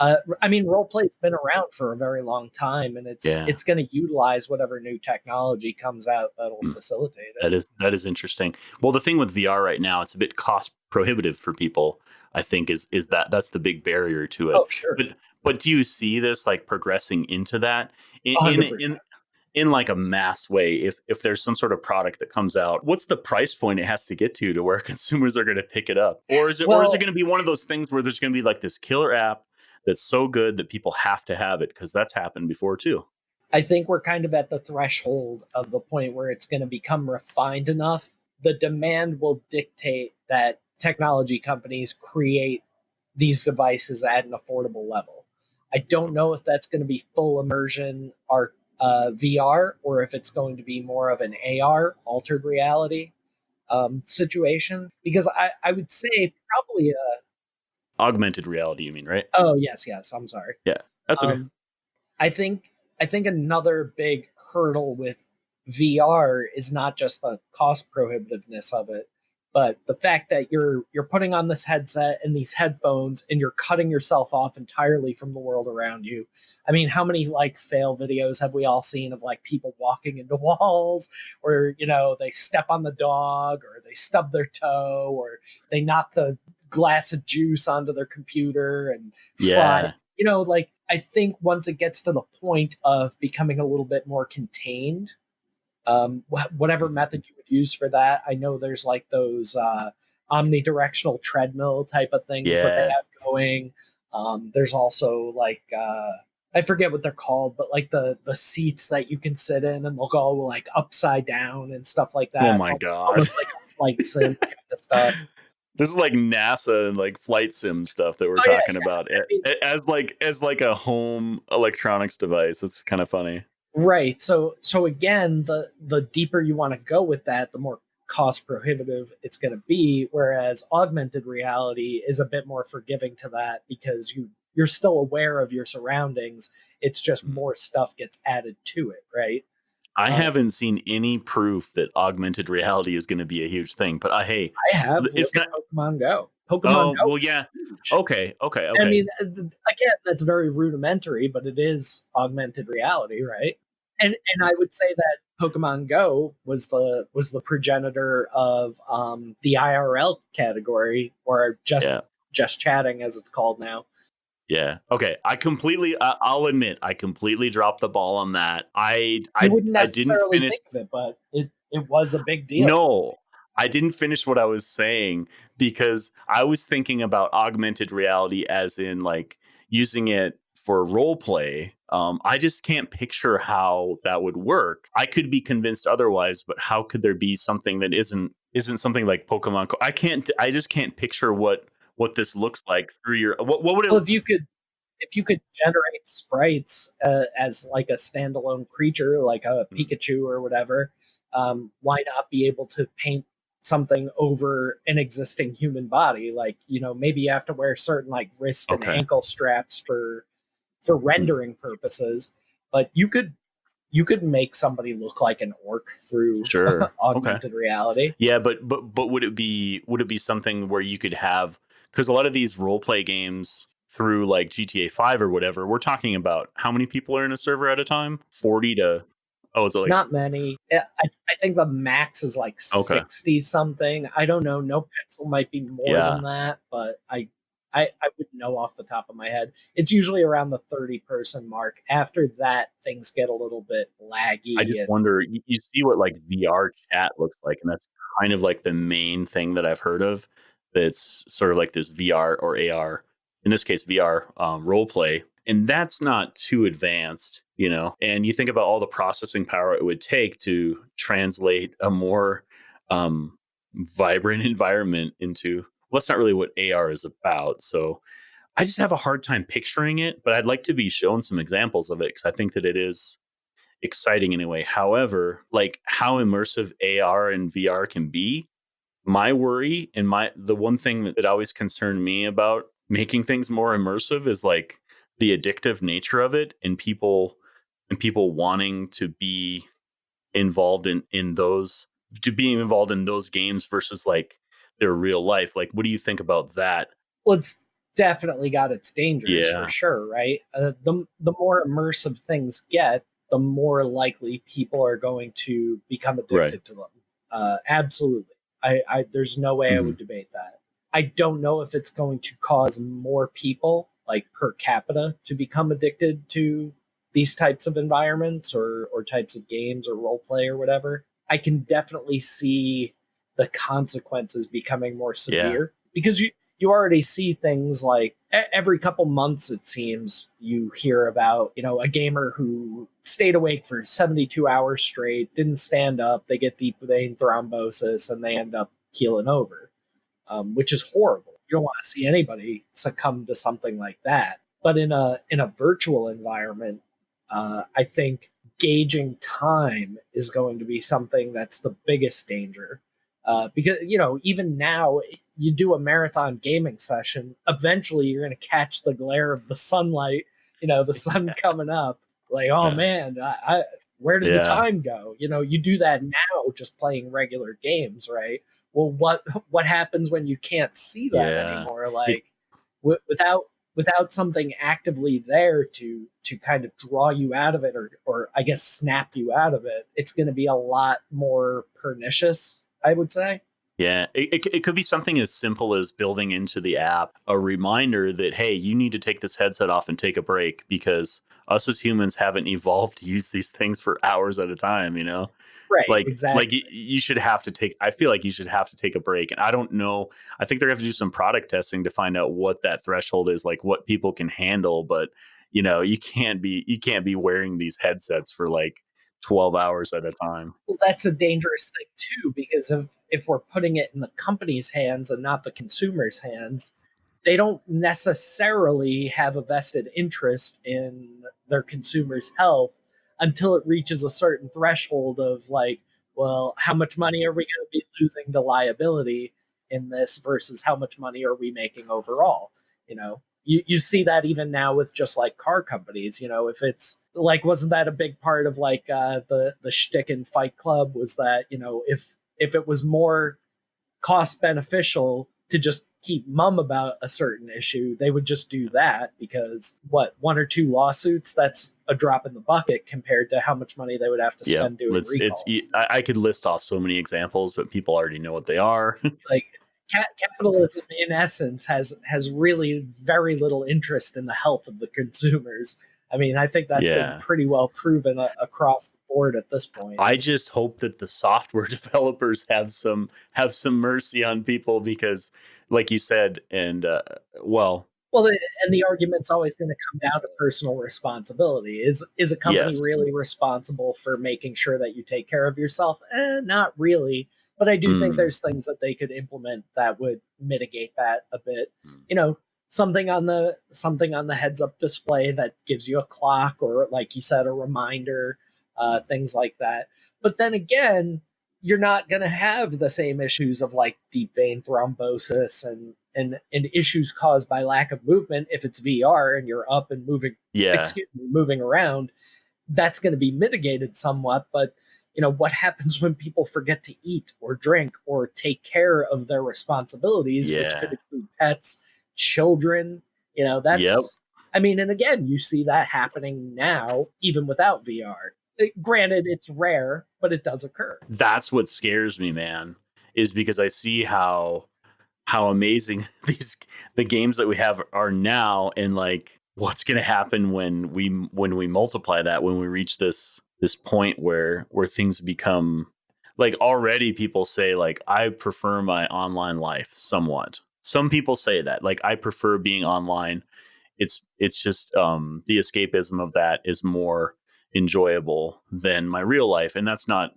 I mean, role play's been around for a very long time, and Yeah, it's going to utilize whatever new technology comes out that'll mm, facilitate it. that is interesting. Well, the thing with VR right now, it's a bit cost prohibitive for people. I think is that's the big barrier to it. Oh, sure, But do you see this like progressing into that in a in hundred in percent. in like a mass way? If there's some sort of product that comes out, what's the price point it has to get to where consumers are going to pick it up? Or is it Well, going to be one of those things where there's going to be like this killer app that's so good that people have to have it? Because that's happened before too. I think we're kind of at the threshold of the point where it's going to become refined enough. The demand will dictate that technology companies create these devices at an affordable level. I don't know if that's going to be full immersion or VR or if it's going to be more of an AR, altered reality situation. Because I would say probably, Augmented reality, you mean, right? oh, yes, I'm sorry. Yeah, that's okay. Um, I think I think another big hurdle with VR is not just the cost prohibitiveness of it, but the fact that you're putting on this headset and these headphones and you're cutting yourself off entirely from the world around you. I mean, how many like fail videos have we all seen of like people walking into walls or they step on the dog or they stub their toe or they knock the glass of juice onto their computer and fry Yeah. like I think once it gets to the point of becoming a little bit more contained, whatever method you would use for that, I know there's like those omnidirectional treadmill type of things that they Yeah. have going. There's also like I forget what they're called, but like the seats that you can sit in and they'll go like upside down and stuff like Oh that, my god. almost like a flight sim kind of stuff. This is like NASA and like flight sim stuff that we're Oh yeah, talking yeah. about I mean, as like a home electronics device. It's kind of funny. right. So again, the deeper you want to go with that, the more cost prohibitive it's going to be, whereas augmented reality is a bit more forgiving to that because you're still aware of your surroundings. It's just Mm. more stuff gets added to it, right? I Um, haven't seen any proof that augmented reality is going to be a huge thing, but hey, I have look it's at not. Pokemon Go. Pokemon Oh Go well, is yeah. huge. Okay, okay, I okay. mean, again, that's very rudimentary, but it is augmented reality, right? And I would say that Pokemon Go was the progenitor of the IRL category, or Yeah, just chatting, as it's called now. yeah. Okay, I'll admit, I completely dropped the ball on that. You wouldn't I didn't necessarily finish. think of it, but it was a big deal. No, I didn't finish what I was saying because I was thinking about augmented reality as in like using it for role play. I just can't picture how that would work. I could be convinced otherwise, but how could there be something that isn't something like Pokemon? I can't. I just can't picture what this looks like through your. What would Well, it? if you could generate sprites as like a standalone creature, like a Hmm, Pikachu or whatever, why not be able to paint something over an existing human body? Like maybe you have to wear certain like wrist and okay. ankle straps for Hmm, rendering purposes, but you could you could make somebody look like an orc through Sure. Okay. augmented reality. Yeah, but would it be something where you could have, because a lot of these role play games through like GTA 5 or whatever, we're talking about how many people are in a server at a time? 40 to, oh, is it like, Not many. I think the max is like okay. 60 something. I don't know. No pencil might be more Yeah. than that, but I wouldn't know off the top of my head. It's usually around the 30-person mark. After that, things get a little bit I just laggy and wonder, you see what like VR chat looks like, and that's kind of like the main thing that I've heard of. That's sort of like this VR or AR, in this case VR role play, and that's not too advanced, you know. And you think about all the processing power it would take to translate a more vibrant environment into. Well, that's not really what AR is about. So I just have a hard time picturing it, but I'd like to be shown some examples of it because I think that it is exciting anyway. However, like how immersive AR and VR can be, my worry and the one thing that always concerned me about making things more immersive is like the addictive nature of it, and people wanting to be involved in those, to being involved in those games versus like their real life. Like, what do you think about that? well, it's definitely got its dangers for Yeah, sure, right? The more immersive things get, the more likely people are going to become right. addicted to them. Absolutely. There's no way I Mhm. would debate that. I don't know if it's going to cause more people, like per capita, to become addicted to these types of environments or types of games or role play or whatever. I can definitely see the consequences becoming more Yeah, severe because you already see things like every couple months it seems you hear about a gamer who stayed awake for 72 hours straight, didn't stand up, they get deep vein thrombosis and they end up keeling over, which is horrible. You don't want to see anybody succumb to something like that. But in a virtual environment, I think gauging time is going to be something that's the biggest danger. Because even now, you do a marathon gaming session, eventually you're going to catch the glare of the sunlight, the sun coming up. Like, oh yeah, man, where did the yeah, time go? You do that now just playing regular games, right? Well, what happens when you can't see that yeah. anymore? It, Like, without something actively there to kind of draw you out of it, or I guess snap you out of it, it's going to be a lot more pernicious, I would say. Yeah, it could be something as simple as building into the app a reminder that, hey, you need to take this headset off and take a break because us as humans haven't evolved to use these things for hours at a time, you know? Right, Like exactly. you should have to take, I feel like you should have to take a break. And I don't know, I think they're going to have to do some product testing to find out what that threshold is, like what people can handle. But, you know, you can't be wearing these headsets for like 12 hours at a time. Well, that's a dangerous thing too, because if we're putting it in the company's hands and not the consumer's hands, they don't necessarily have a vested interest in their consumers' health until it reaches a certain threshold of like, well, how much money are we going to be losing to liability in this versus how much money are we making overall? You see that even now with just like car companies. If it's like, wasn't that a big part of like the shtick in Fight Club, was that if it was more cost beneficial to just keep mum about a certain issue, they would just do that because what, one or two lawsuits, that's a drop in the bucket compared to how much money they would have to Yeah, spend doing recalls. I could list off so many examples, but people already know what they are. Like capitalism in essence has really very little interest in the health of the consumers. I mean, I think that's been Yeah. pretty well proven across the board at this point. I just hope that the software developers have some mercy on people because, like you said, and well, Well, and the argument's always going to come down to personal responsibility. Is a company yes, really responsible for making sure that you take care of yourself? Not really, but I do think mm, there's things that they could implement that would mitigate that a bit. mm, You know, something on the heads up display that gives you a clock, or like you said, a reminder, things like that. But then again, you're not going to have the same issues of like deep vein thrombosis and issues caused by lack of movement if it's VR and you're up and moving, yeah, excuse me, moving around. that's going to be mitigated somewhat. But what happens when people forget to eat or drink or take care of their responsibilities, which could Yeah. include pets, children? Yep. That's, I mean, and again, you see that happening now, even without VR. Granted, it's rare, but it does occur. That's what scares me, man, is because I see how amazing the games that we have are now, and like what's going to happen when we multiply that, when we reach this point where things become like, already people say like, I prefer my online life somewhat. Some people say that, like, I prefer being online. It's just the escapism of that is more enjoyable than my real life, and that's not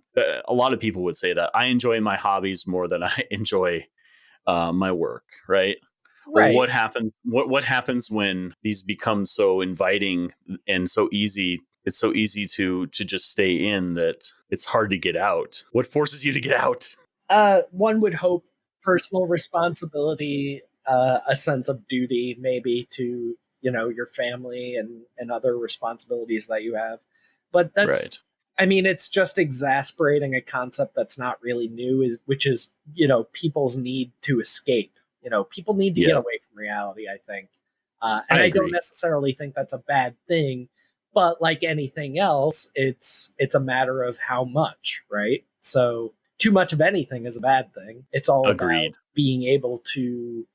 a lot of people would say that. I enjoy my hobbies more than I enjoy my work, right? Well, Right. what happens when these become so inviting and so easy? It's so easy to just stay in that it's hard to get out. What forces you to get out? One would hope personal responsibility, a sense of duty, maybe to your family and other responsibilities that you have. But that's, Right. I mean, it's just exasperating a concept that's not really new, which is people's need to escape. People need to get Yeah, away from reality, I think, and I I don't agree. necessarily think that's a bad thing. But like anything else, it's a matter of how much, right? So too much of anything is a bad thing. It's all about Agreed. being able to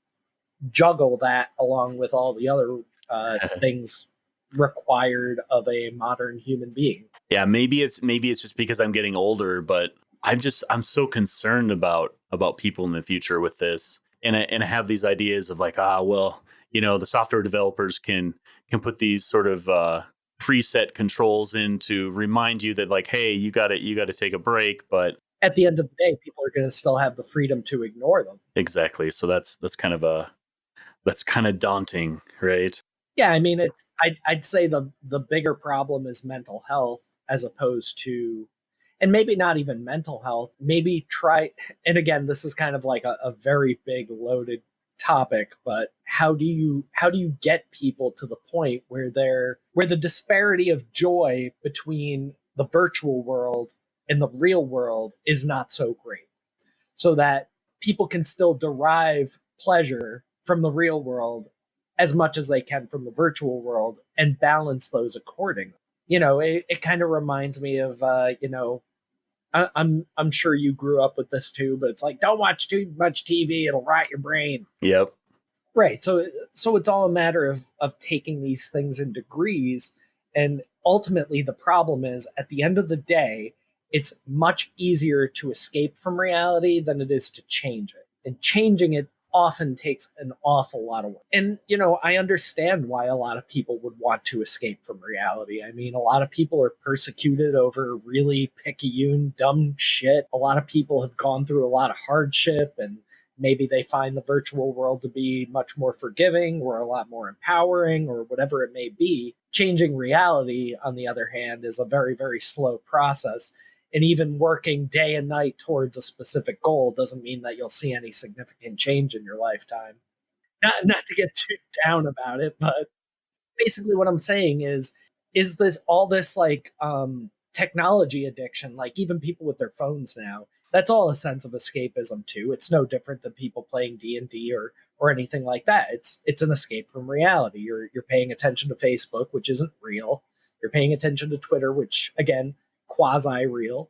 juggle that along with all the other things required of a modern human being. Yeah, maybe it's just because I'm getting older, but I'm so concerned about people in the future with this, and I have these ideas of like, well, the software developers can put these sort of preset controls in to remind you that, like, hey, you got to take a break, but At the end of the day, people are going to still have the freedom to ignore them. exactly. So that's kind of daunting, right? Yeah, I mean, I'd say the bigger problem is mental health as opposed to, and maybe not even mental health. Maybe try, and again, this is kind of like a very big loaded topic, but how do you get people to the point where the disparity of joy between the virtual world and the real world is not so great, so that people can still derive pleasure from the real world as much as they can from the virtual world and balance those accordingly. It kind of reminds me of I'm sure you grew up with this too, but it's like, don't watch too much TV, it'll rot your brain. Yep. Right. So it's all a matter of taking these things in degrees, and ultimately the problem is at the end of the day, it's much easier to escape from reality than it is to change it. And changing it often takes an awful lot of work. And I understand why a lot of people would want to escape from reality. I mean, a lot of people are persecuted over really picayune dumb shit. A lot of people have gone through a lot of hardship, and maybe they find the virtual world to be much more forgiving or a lot more empowering or whatever it may be. Changing reality, on the other hand, is a very, very slow process. And even working day and night towards a specific goal doesn't mean that you'll see any significant change in your lifetime. Not to get too down about it, but basically what I'm saying is this all this like technology addiction, like even people with their phones now, that's all a sense of escapism too. It's no different than people playing D&D or anything like that. It's an escape from reality. You're paying attention to Facebook, which isn't real. You're paying attention to Twitter, which again, quasi real.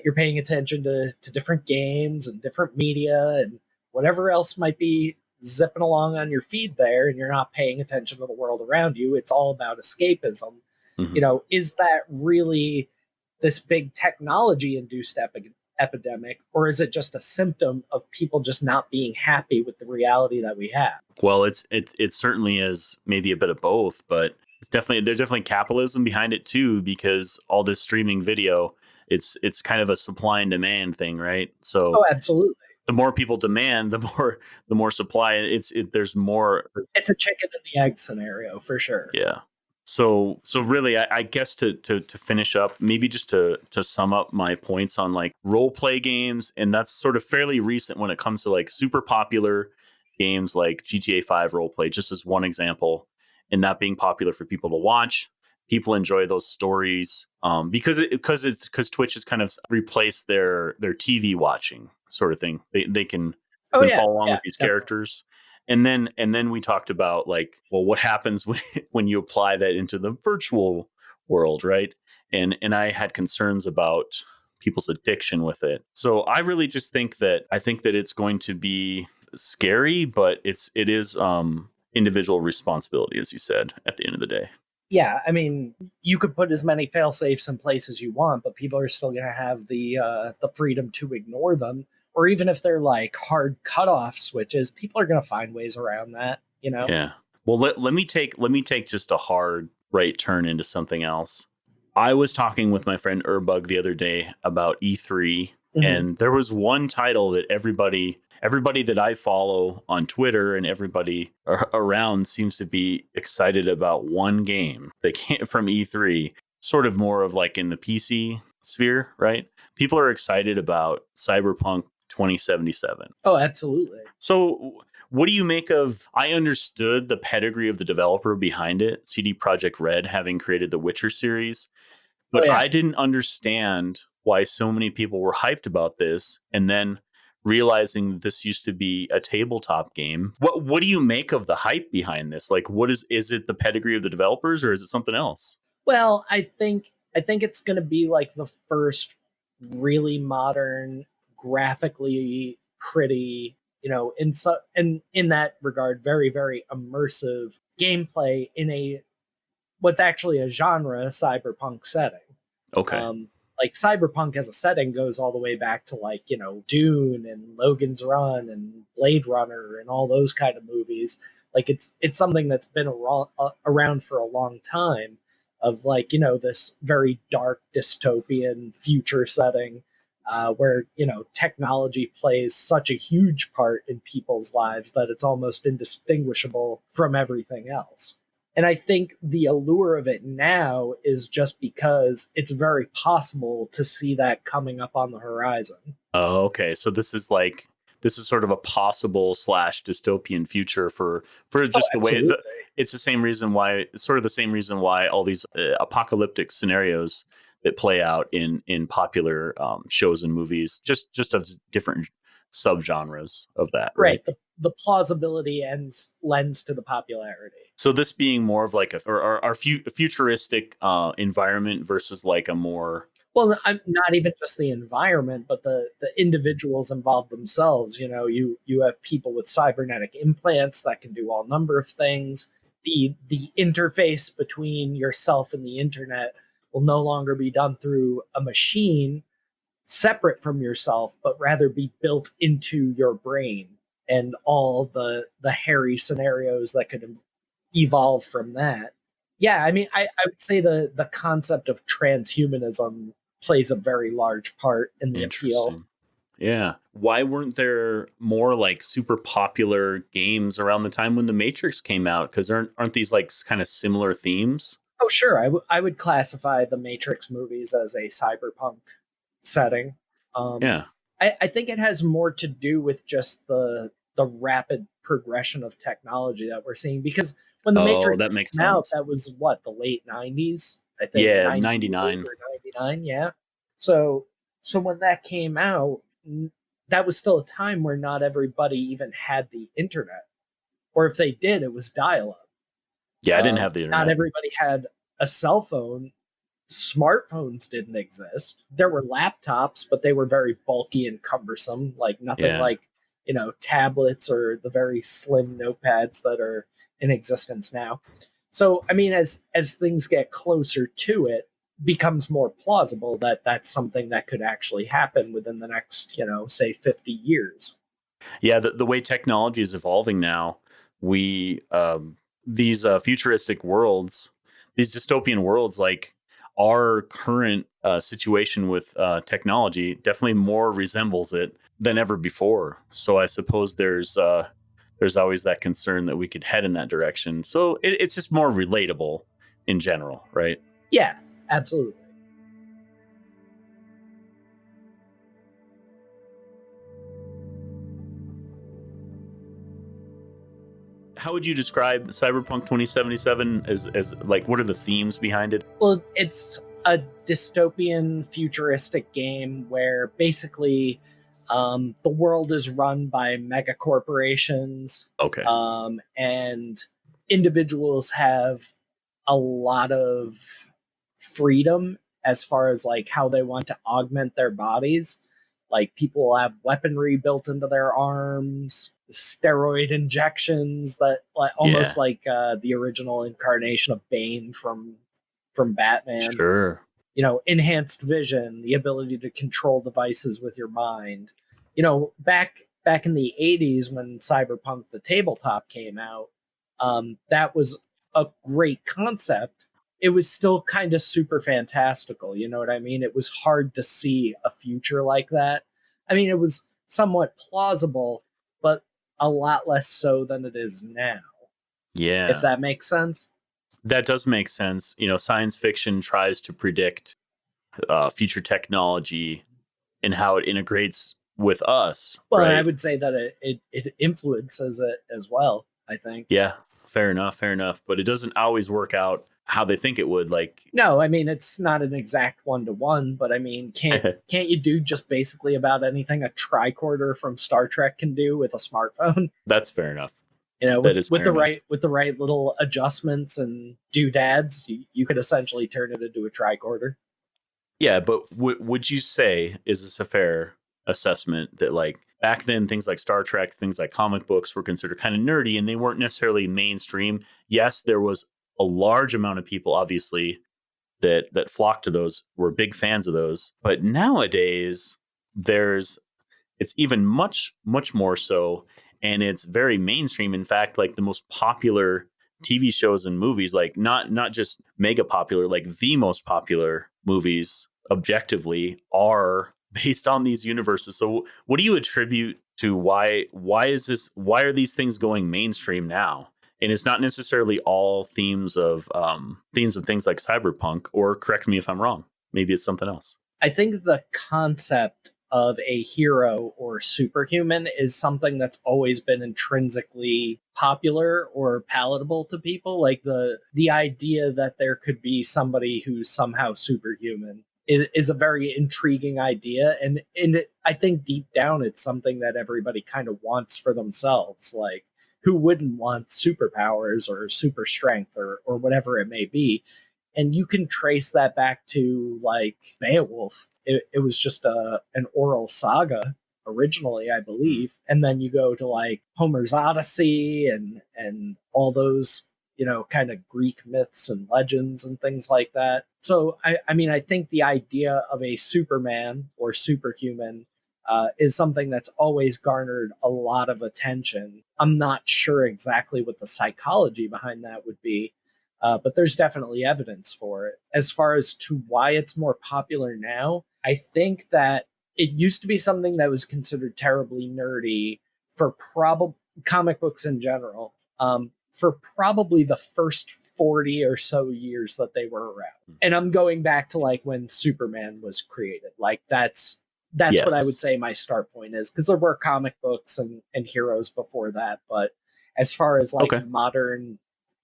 You're paying attention to different games and different media and whatever else might be zipping along on your feed there, and you're not paying attention to the world around you. It's all about escapism. Hmm. Is that really this big technology induced epidemic, or is it just a symptom of people just not being happy with the reality that we have? Well, it certainly is maybe a bit of both, but there's definitely capitalism behind it too, because all this streaming video, it's kind of a supply and demand thing, right? So Oh, absolutely. the more people demand, the more supply. There's more. It's a chicken and the egg scenario for sure. Yeah. So really, I guess to finish up, maybe just to sum up my points on like role play games, and that's sort of fairly recent when it comes to like super popular games like GTA 5 role play, just as one example, and that being popular for people to watch, people enjoy those stories because Twitch has kind of replaced their TV watching sort of thing. They can Oh yeah, follow along yeah, with these definitely. characters. And then we talked about like, well, what happens when you apply that into the virtual world, right? And I had concerns about people's addiction with it. So I really just think that it's going to be scary, but it is individual responsibility, as you said, at the end of the day. Yeah, I mean, you could put as many fail safes in place as you want, but people are still going to have the freedom to ignore them. Or even if they're like hard cutoff switches, people are going to find ways around that. You know? Yeah. Well, let me take just a hard right turn into something else. I was talking with my friend Urbug the other day about E3, Mhm. and there was one title that everybody that I follow on Twitter and everybody around seems to be excited about one game that came from E3, sort of more of like in the PC sphere, right? People are excited about Cyberpunk 2077. Oh, absolutely. So, what do you make of? I understood the pedigree of the developer behind it, CD Projekt Red having created the Witcher series, Oh but yeah. I didn't understand why so many people were hyped about this, and then realizing that this used to be a tabletop game. What do you make of the hype behind this? Like, what is it the pedigree of the developers, or is it something else? Well, I think it's going to be like the first really modern, graphically pretty, in that regard, very very immersive gameplay in a what's actually a genre cyberpunk setting. Okay. Um, like cyberpunk as a setting goes all the way back to like Dune and Logan's Run and Blade Runner and all those kind of movies. Like it's something that's been around for a long time, of like this very dark dystopian future setting, where technology plays such a huge part in people's lives that it's almost indistinguishable from everything else. And I think the allure of it now is just because it's very possible to see that coming up on the horizon. Oh, okay. So this is sort of a possible slash dystopian future for Oh, just the way absolutely. it's the same reason why it's sort of the same reason why all these apocalyptic scenarios that play out in popular shows and movies just of different subgenres of that, right? Right. The plausibility ends lends to the popularity. So this being more of like a futuristic environment versus like a more Well, I'm not even just the environment, but the individuals involved themselves. You have people with cybernetic implants that can do all number of things. The interface between yourself and the internet will no longer be done through a machine separate from yourself, but rather be built into your brain, and all the hairy scenarios that could evolve from that. Yeah, I mean, I would say the concept of transhumanism plays a very large part in the appeal. interesting. Yeah. Why weren't there more like super popular games around the time when The Matrix came out? Because aren't these like kind of similar themes? Oh, sure, I would classify the Matrix movies as a cyberpunk setting. Um, Yeah. I think it has more to do with just the rapid progression of technology that we're seeing. Because when the Oh, Matrix that makes came out, sense. that was what, the late '90s, I think Yeah, 98 '99. or '99, yeah. So when that came out, that was still a time where not everybody even had the internet, or if they did, it was dial up. Yeah, I didn't have the Not internet. everybody had a cell phone. Smartphones didn't exist. There were laptops, but they were very bulky and cumbersome, like nothing Yeah. like, tablets or the very slim notepads that are in existence now. So, I mean, as things get closer to it, becomes more plausible that that's something that could actually happen within the next, say 50 years. Yeah, the way technology is evolving now, we these futuristic worlds, these dystopian worlds, like our current situation with technology, definitely more resembles it than ever before. So I suppose there's always that concern that we could head in that direction. So it's just more relatable in general, right? Yeah, absolutely. How would you describe Cyberpunk 2077 as like, what are the themes behind it? Well, it's a dystopian futuristic game where basically the world is run by mega corporations, Okay. and individuals have a lot of freedom as far as like how they want to augment their bodies. Like people will have weaponry built into their arms, steroid injections that like almost Yeah. like the original incarnation of Bane from Batman. Sure. Enhanced vision, the ability to control devices with your mind. Back in the 80s when Cyberpunk the tabletop came out, that was a great concept. It was still kind of super fantastical, you know what I mean? It was hard to see a future like that. I mean, it was somewhat plausible, but a lot less so than it is now, if Yeah. that makes sense. That does make sense. Science fiction tries to predict future technology and how it integrates with us, Well, and I right? would say that it influences it as well, I think. Yeah, fair enough, fair enough. But it doesn't always work out how they think it would. Like, No, I mean it's not an exact 1-to-1, but I mean can't you do just basically about anything a tricorder from Star Trek can do with a smartphone? that's fair enough. With That is with fair the enough. right little adjustments and doodads, you could essentially turn it into a tricorder. Yeah, but would you say, is this a fair assessment that like back then things like Star Trek, things like comic books were considered kind of nerdy and they weren't necessarily mainstream? Yes, there was a large amount of people, obviously, that flocked to those, were big fans of those. But nowadays, there's it's even much more so, and it's very mainstream. In fact, like the most popular TV shows and movies, like not just mega popular, like the most popular movies objectively are based on these universes. So what do you attribute to why are these things going mainstream now? And it's not necessarily all themes of things like cyberpunk, or correct me if I'm wrong. Maybe it's something else. I think the concept of a hero or superhuman is something that's always been intrinsically popular or palatable to people. Like the idea that there could be somebody who's somehow superhuman is a very intriguing idea, and I think deep down it's something that everybody kind of wants for themselves. Like who wouldn't want superpowers or super strength or whatever it may be? And you can trace that back to like Beowulf. It was just an oral saga originally, I Hmm. believe, and then you go to like Homer's Odyssey and all those kind of Greek myths and legends and things like that. So I mean I think the idea of a Superman or superhuman is something that's always garnered a lot of attention. I'm not sure exactly what the psychology behind that would be, but there's definitely evidence for it. As far as to why it's more popular now, I think that it used to be something that was considered terribly nerdy for probably comic books in general, for probably the first 40 or so years that they were around. And I'm going back to like when Superman was created. Like that's what I would Yes. say my start point is, because there were comic books and heroes before that. But as far as like Okay. modern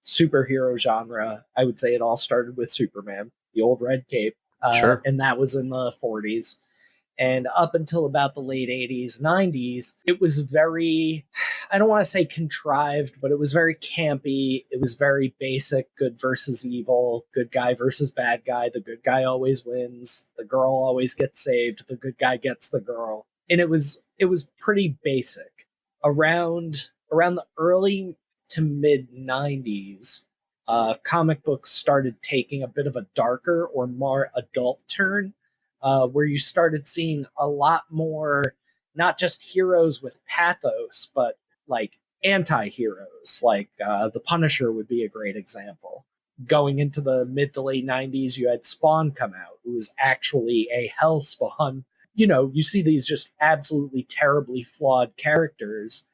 superhero genre, I would say it all started with Superman, the old red cape, Sure. and that was in the 40s. And up until about the late 80s, 90s, it was very, I don't want to say contrived, but it was very campy. It was very basic, good versus evil, good guy versus bad guy. The good guy always wins. The girl always gets saved. The good guy gets the girl. And it was pretty basic. Around the early to mid 90s, comic books started taking a bit of a darker or more adult turn, where you started seeing a lot more, not just heroes with pathos, but like anti heroes. Like the Punisher would be a great example. Going into the mid to late 90s, you had Spawn come out, who was actually a hell spawn. You see these just absolutely terribly flawed characters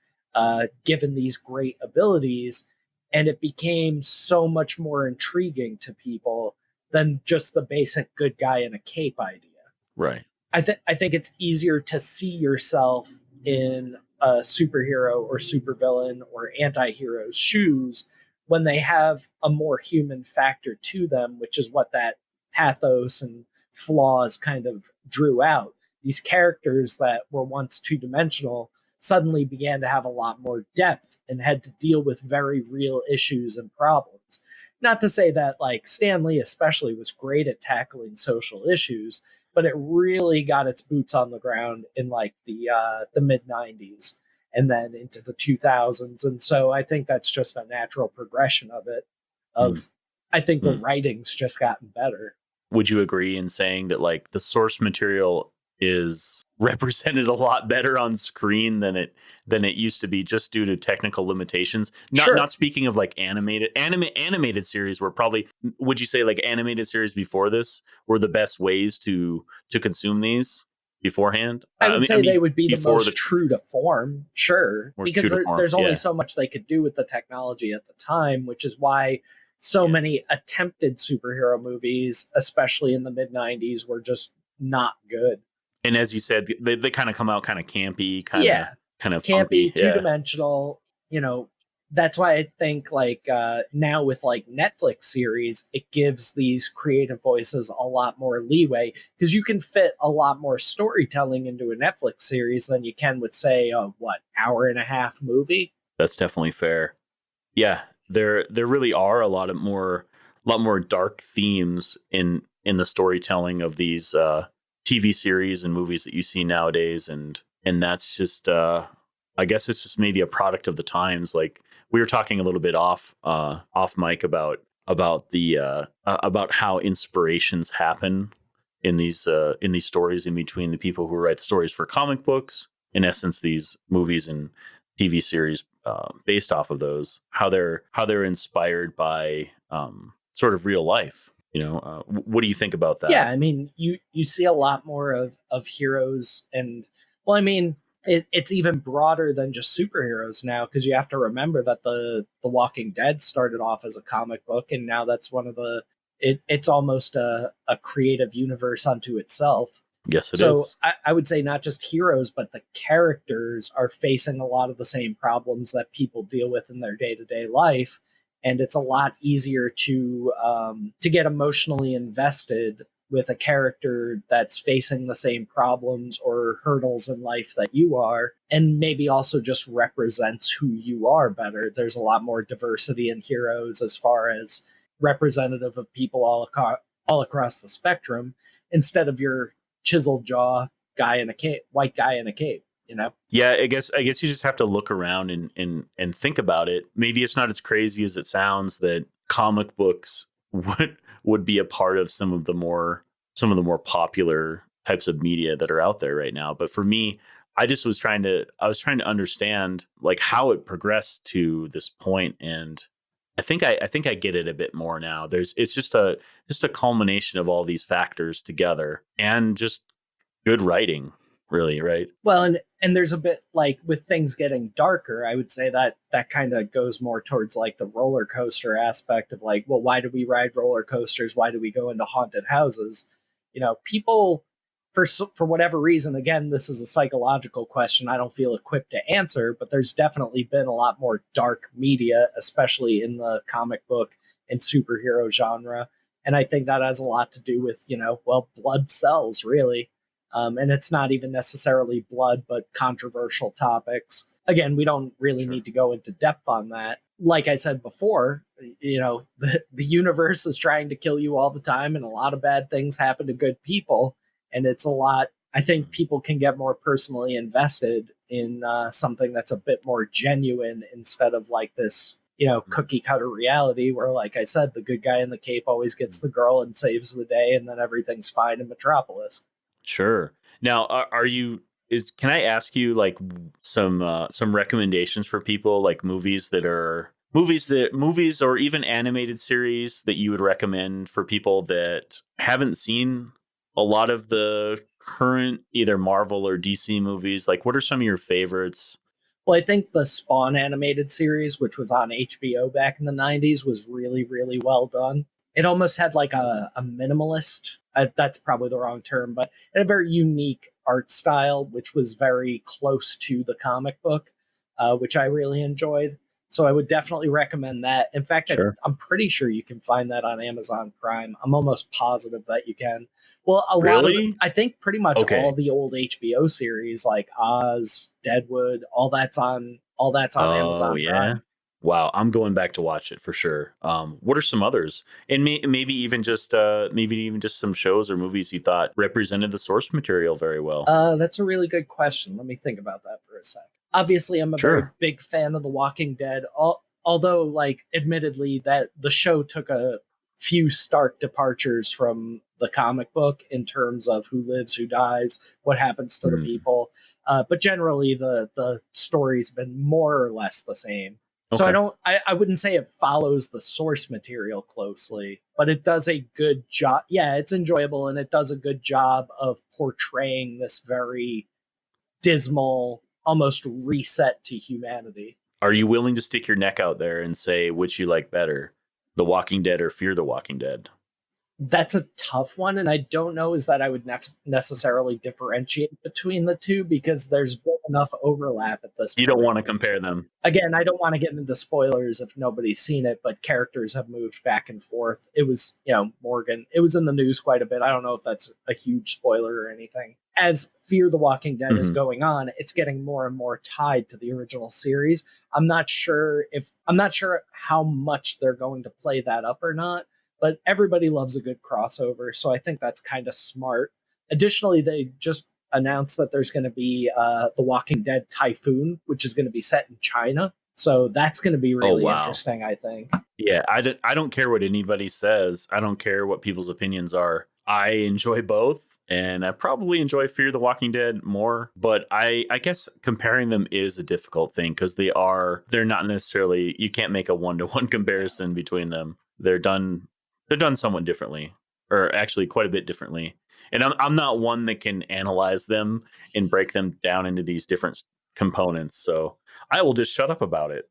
given these great abilities, and it became so much more intriguing to people than just the basic good guy in a cape idea. Right. I think it's easier to see yourself in a superhero or supervillain or anti-hero's shoes when they have a more human factor to them, which is what that pathos and flaws kind of drew out. These characters that were once two-dimensional suddenly began to have a lot more depth and had to deal with very real issues and problems. Not to say that like Stan Lee especially was great at tackling social issues, but it really got its boots on the ground in like the mid '90s and then into the 2000s. And so I think that's just a natural progression of it. Mm. Of I think the Mm. writing's just gotten better. Would you agree in saying that like the source material is represented a lot better on screen than it used to be, just due to technical limitations? Sure. Not speaking of like animated series were probably, would you say like animated series before this were the best ways to consume these beforehand? I would say they would be the before most true to form, sure, more true because to form. there's only Yeah. so much they could do with the technology at the time, which is why so Yeah. many attempted superhero movies, especially in the mid '90s, were just not good. And as you said, they kind of come out kind of campy, Yeah, kind of campy, funky. two Yeah. dimensional. You know, that's why I think like now with like Netflix series, it gives these creative voices a lot more leeway because you can fit a lot more storytelling into a Netflix series than you can with say a what hour and a half movie. That's definitely fair. Yeah, there really are a lot more dark themes in the storytelling of these TV series and movies that you see nowadays, and that's just I guess it's just maybe a product of the times. Like we were talking a little bit off mic about the about how inspirations happen in these stories in between the people who write the stories for comic books. In essence, these movies and TV series based off of those, how they're inspired by sort of real life. What do you think about Yeah, that? I mean, you see a lot more of heroes, and well, I mean, it's even broader than just superheroes now because you have to remember that the Walking Dead started off as a comic book, and now that's one of the it's almost a creative universe unto itself. Yes, it So is. I would say not just heroes, but the characters are facing a lot of the same problems that people deal with in their day to day life, and it's a lot easier to get emotionally invested with a character that's facing the same problems or hurdles in life that you are, and maybe also just represents who you are better. There's a lot more diversity in heroes as far as representative of people all across the spectrum instead of your chiseled jaw guy in a cape, white guy in a cape, you know? Yeah, I guess you just have to look around and think about it. Maybe it's not as crazy as it sounds that comic books would be a part of some of the more popular types of media that are out there right now. But for me, I was trying to understand like how it progressed to this point, and I think I get it a bit more now. It's just a culmination of all these factors together and just good writing, really, right? Well, and there's a bit like with things getting darker, I would say that that kind of goes more towards like the roller coaster aspect of like, well, why do we ride roller coasters? Why do we go into haunted houses? You know, people for whatever reason, again, this is a psychological question I don't feel equipped to answer, but there's definitely been a lot more dark media, especially in the comic book and superhero genre. And I think that has a lot to do with, you know, well, blood sells really, and it's not even necessarily blood, but controversial topics. Again, we don't really Sure. need to go into depth on that. Like I said before, you know, the universe is trying to kill you all the time, and a lot of bad things happen to good people. And it's a lot, I think people can get more personally invested in something that's a bit more genuine instead of like this, you know, cookie cutter reality where, like I said, the good guy in the cape always gets the girl and saves the day, and then everything's fine in Metropolis. Sure. Now, are you is can I ask you like some recommendations for people, like movies or even animated series that you would recommend for people that haven't seen a lot of the current either Marvel or DC movies? Like what are some of your favorites? Well, I think the Spawn animated series, which was on HBO back in the '90s, was really, really well done. It almost had like a minimalist That's probably the wrong term, but it had a very unique art style, which was very close to the comic book, which I really enjoyed. So I would definitely recommend that. In fact, Sure. I'm pretty sure you can find that on Amazon Prime. I'm almost positive that you can. Well, Really? I think pretty much all Okay. the old HBO series like Oz, Deadwood, all that's on Oh Amazon yeah. Prime. Wow, I'm going back to watch it for sure. What are some others, and maybe even just some shows or movies you thought represented the source material very well? That's a really good question. Let me think about that for a sec. Obviously, I'm a very Sure. big fan of The Walking Dead. Although, like, admittedly, that the show took a few stark departures from the comic book in terms of who lives, who dies, what happens to the Mm. people. But generally, the story's been more or less the same. So Okay. I wouldn't say it follows the source material closely, but it does a good job. Yeah, it's enjoyable and it does a good job of portraying this very dismal, almost reset to humanity. Are you willing to stick your neck out there and say which you like better, The Walking Dead or Fear the Walking Dead? That's a tough one, and I don't know is that I would necessarily differentiate between the two because there's been enough overlap at this You don't point. want to compare them. Again, I don't want to get into spoilers if nobody's seen it, but characters have moved back and forth. It was, Morgan. It was in the news quite a bit. I don't know if that's a huge spoiler or anything. As Fear the Walking Dead is Mhm. going on, it's getting more and more tied to the original series. I'm not sure how much they're going to play that up or not, but everybody loves a good crossover, so I think that's kind of smart. Additionally, they just announced that there's going to be the Walking Dead Typhoon, which is going to be set in China. So that's going to be Oh really wow. interesting, I think. Yeah, I don't care what anybody says. I don't care what people's opinions are. I enjoy both, and I probably enjoy Fear the Walking Dead more, but I guess comparing them is a difficult thing because they're not necessarily, you can't make a one-to-one comparison between them. They're done somewhat differently, or actually quite a bit differently. And I'm not one that can analyze them and break them down into these different components. So I will just shut up about it.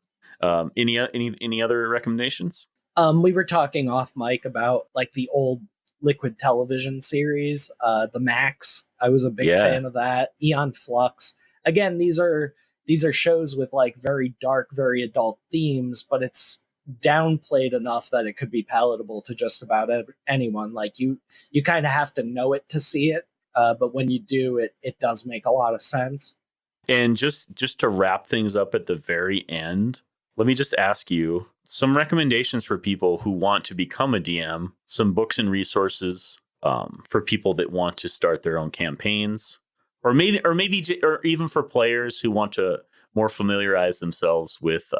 Any other recommendations? We were talking off mic about like the old Liquid television series, the Max. I was a big Yeah. fan of that. Eon Flux. Again, these are shows with like very dark, very adult themes, but it's downplayed enough that it could be palatable to just about anyone. Like you kind of have to know it to see it, but when you do, it does make a lot of sense. And just to wrap things up at the very end, let me just ask you some recommendations for people who want to become a DM, some books and resources for people that want to start their own campaigns, or even for players who want to more familiarize themselves with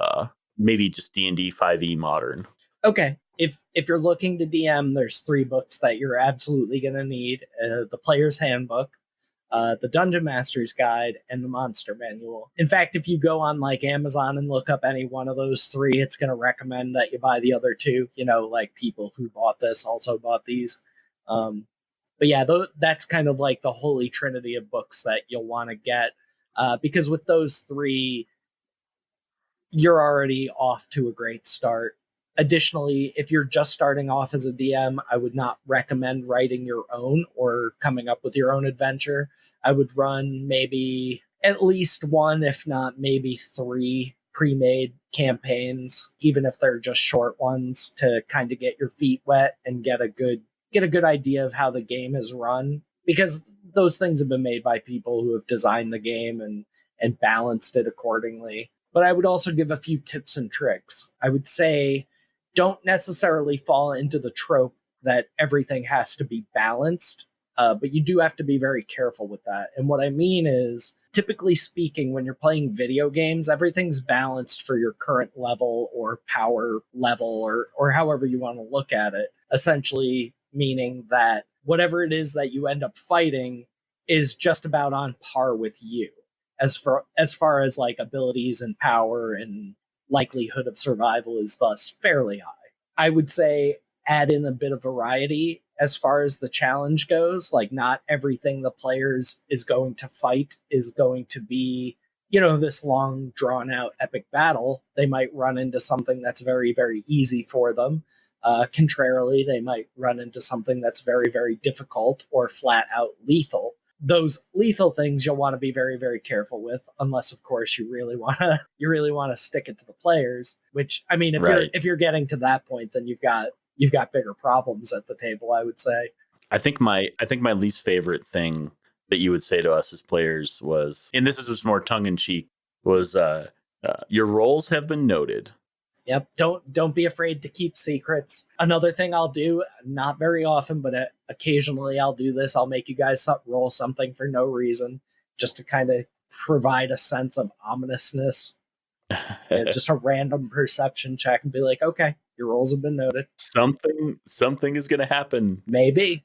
maybe just D&D 5e modern. Okay. If you're looking to DM, there's three books that you're absolutely going to need: the Player's Handbook, the Dungeon Master's Guide, and the Monster Manual. In fact, if you go on like Amazon and look up any one of those three, it's going to recommend that you buy the other two. Like people who bought this also bought these. Um, but yeah, that's kind of like the holy trinity of books that you'll want to get, because with those three, you're already off to a great start. Additionally, if you're just starting off as a DM, I would not recommend writing your own or coming up with your own adventure. I would run maybe at least one, if not maybe three pre-made campaigns, even if they're just short ones, to kind of get your feet wet and get a good idea of how the game is run, because those things have been made by people who have designed the game and balanced it accordingly. But I would also give a few tips and tricks. I would say don't necessarily fall into the trope that everything has to be balanced, but you do have to be very careful with that. And what I mean is, typically speaking, when you're playing video games, everything's balanced for your current level or power level, or however you want to look at it. Essentially, meaning that whatever it is that you end up fighting is just about on par with you as far as like abilities and power and likelihood of survival is thus fairly high. I would say add in a bit of variety as far as the challenge goes. Like, not everything the players is going to fight is going to be, this long drawn out epic battle. They might run into something that's very, very easy for them. Contrarily, they might run into something that's very, very difficult or flat out lethal. Those lethal things you'll want to be very, very careful with, unless, of course, you really want to stick it to the players. Which, I mean, Right. if you're getting to that point, then you've got bigger problems at the table, I would say. I think my least favorite thing that you would say to us as players was, and this is just more tongue in cheek, was your roles have been noted. Yep. Don't be afraid to keep secrets. Another thing I'll do, not very often, but occasionally I'll do this. I'll make you guys roll something for no reason, just to kind of provide a sense of ominousness. Just a random perception check and be like, okay, your rolls have been noted. Something is going to happen. Maybe.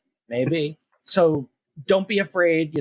So don't be afraid.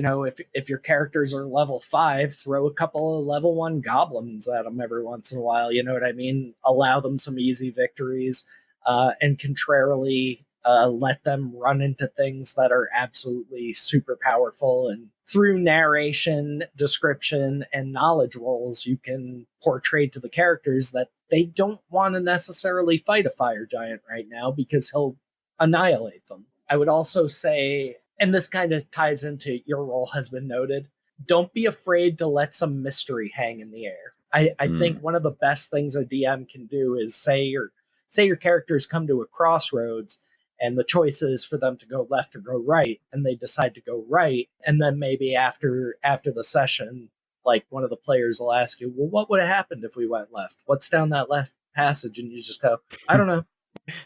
If your characters are level 5, throw a couple of level 1 goblins at them every once in a while. You know what I mean? Allow them some easy victories, and contrarily, let them run into things that are absolutely super powerful. And through narration, description, and knowledge rolls, you can portray to the characters that they don't want to necessarily fight a fire giant right now because he'll annihilate them. I would also say, and this kind of ties into your role has been noted, don't be afraid to let some mystery hang in the air. I think one of the best things a DM can do is say your characters come to a crossroads and the choice is for them to go left or go right, and they decide to go right, and then maybe after the session, like one of the players will ask you, well, what would have happened if we went left? What's down that left passage? And you just go, I don't know.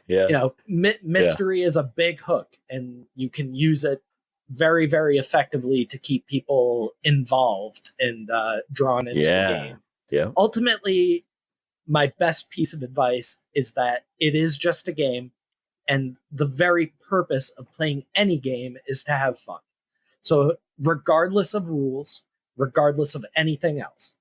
Yeah. Mystery is a big hook, and you can use it very, very effectively to keep people involved and drawn into the game. Yeah. Ultimately, my best piece of advice is that it is just a game, and the very purpose of playing any game is to have fun. So regardless of rules, regardless of anything else,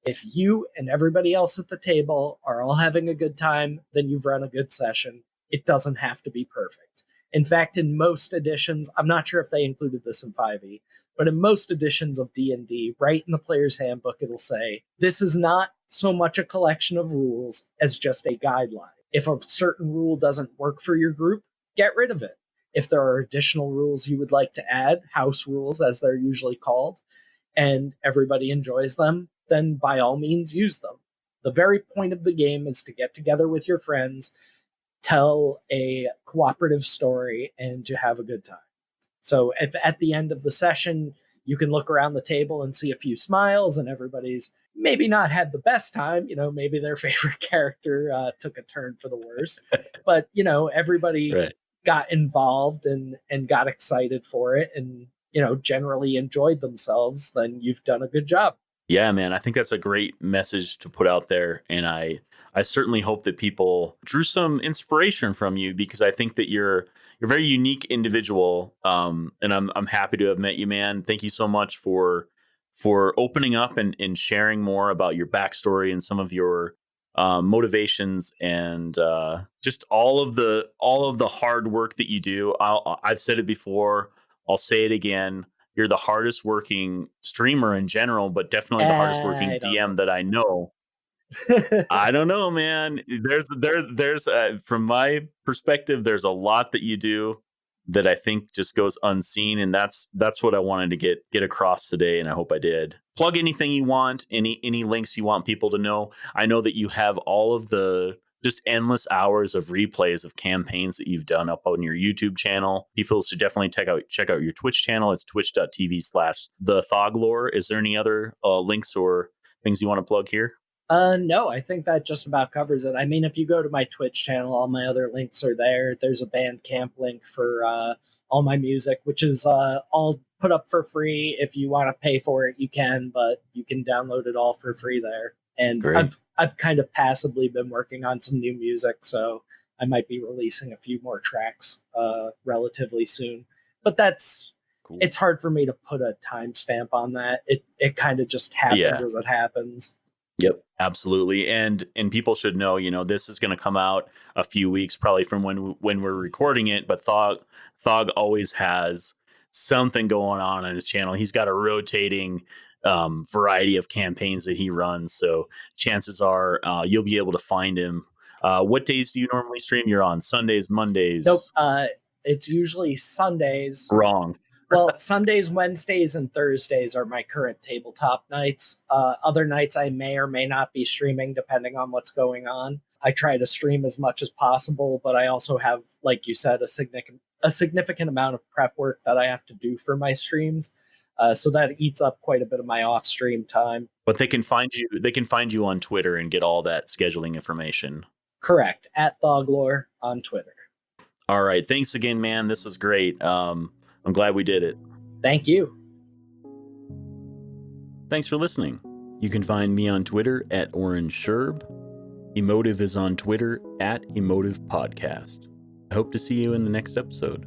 if you and everybody else at the table are all having a good time, then you've run a good session. It doesn't have to be perfect. In fact, in most editions, I'm not sure if they included this in 5e, but in most editions of D&D, right in the player's handbook, it'll say, this is not so much a collection of rules as just a guideline. If a certain rule doesn't work for your group, get rid of it. If there are additional rules you would like to add, house rules as they're usually called, and everybody enjoys them, then by all means use them. The very point of the game is to get together with your friends, tell a cooperative story, and to have a good time. So if at the end of the session you can look around the table and see a few smiles and everybody's maybe not had the best time, maybe their favorite character took a turn for the worse, but everybody Right. got involved and got excited for it and generally enjoyed themselves, then you've done a good job. Yeah, man, I think that's a great message to put out there, and I certainly hope that people drew some inspiration from you, because I think that you're a very unique individual, and I'm happy to have met you, man. Thank you so much for opening up and sharing more about your backstory and some of your motivations, and just all of the hard work that you do. I've said it before, I'll say it again. You're the hardest working streamer in general, but definitely the hardest working I don't DM that I know. I don't know, man. There's from my perspective, there's a lot that you do that I think just goes unseen, and that's what I wanted to get across today, and I hope I did. Plug anything you want, any links you want people to know. I know that you have all of the just endless hours of replays of campaigns that you've done up on your YouTube channel. People should definitely check out your Twitch channel. It's twitch.tv/the Thauglor. Is there any other links or things you want to plug here? No, I think that just about covers it. I mean, if you go to my Twitch channel, all my other links are there. There's a Bandcamp link for all my music, which is all put up for free. If you want to pay for it, you can, but you can download it all for free there. And Great. I've kind of passively been working on some new music, so I might be releasing a few more tracks relatively soon. But that's Cool. It's hard for me to put a timestamp on that. It kind of just happens as it happens. Yep, absolutely. And people should know, this is going to come out a few weeks probably from when we're recording it, but Thaug always has something going on his channel. He's got a rotating variety of campaigns that he runs, so chances are you'll be able to find him What days do you normally stream? You're on Sundays, Mondays? Nope. It's usually Sundays. Wrong. Well, Sundays, Wednesdays, and Thursdays are my current tabletop nights. Other nights I may or may not be streaming depending on what's going on. I try to stream as much as possible, but I also have, like you said, a significant amount of prep work that I have to do for my streams. So that eats up quite a bit of my off-stream time. But they can find you. They can find you on Twitter and get all that scheduling information. Correct. At Thauglor on Twitter. All right. Thanks again, man. This is great. I'm glad we did it. Thank you. Thanks for listening. You can find me on Twitter at orangesherbet. Emotive is on Twitter at Emotive Podcast. I hope to see you in the next episode.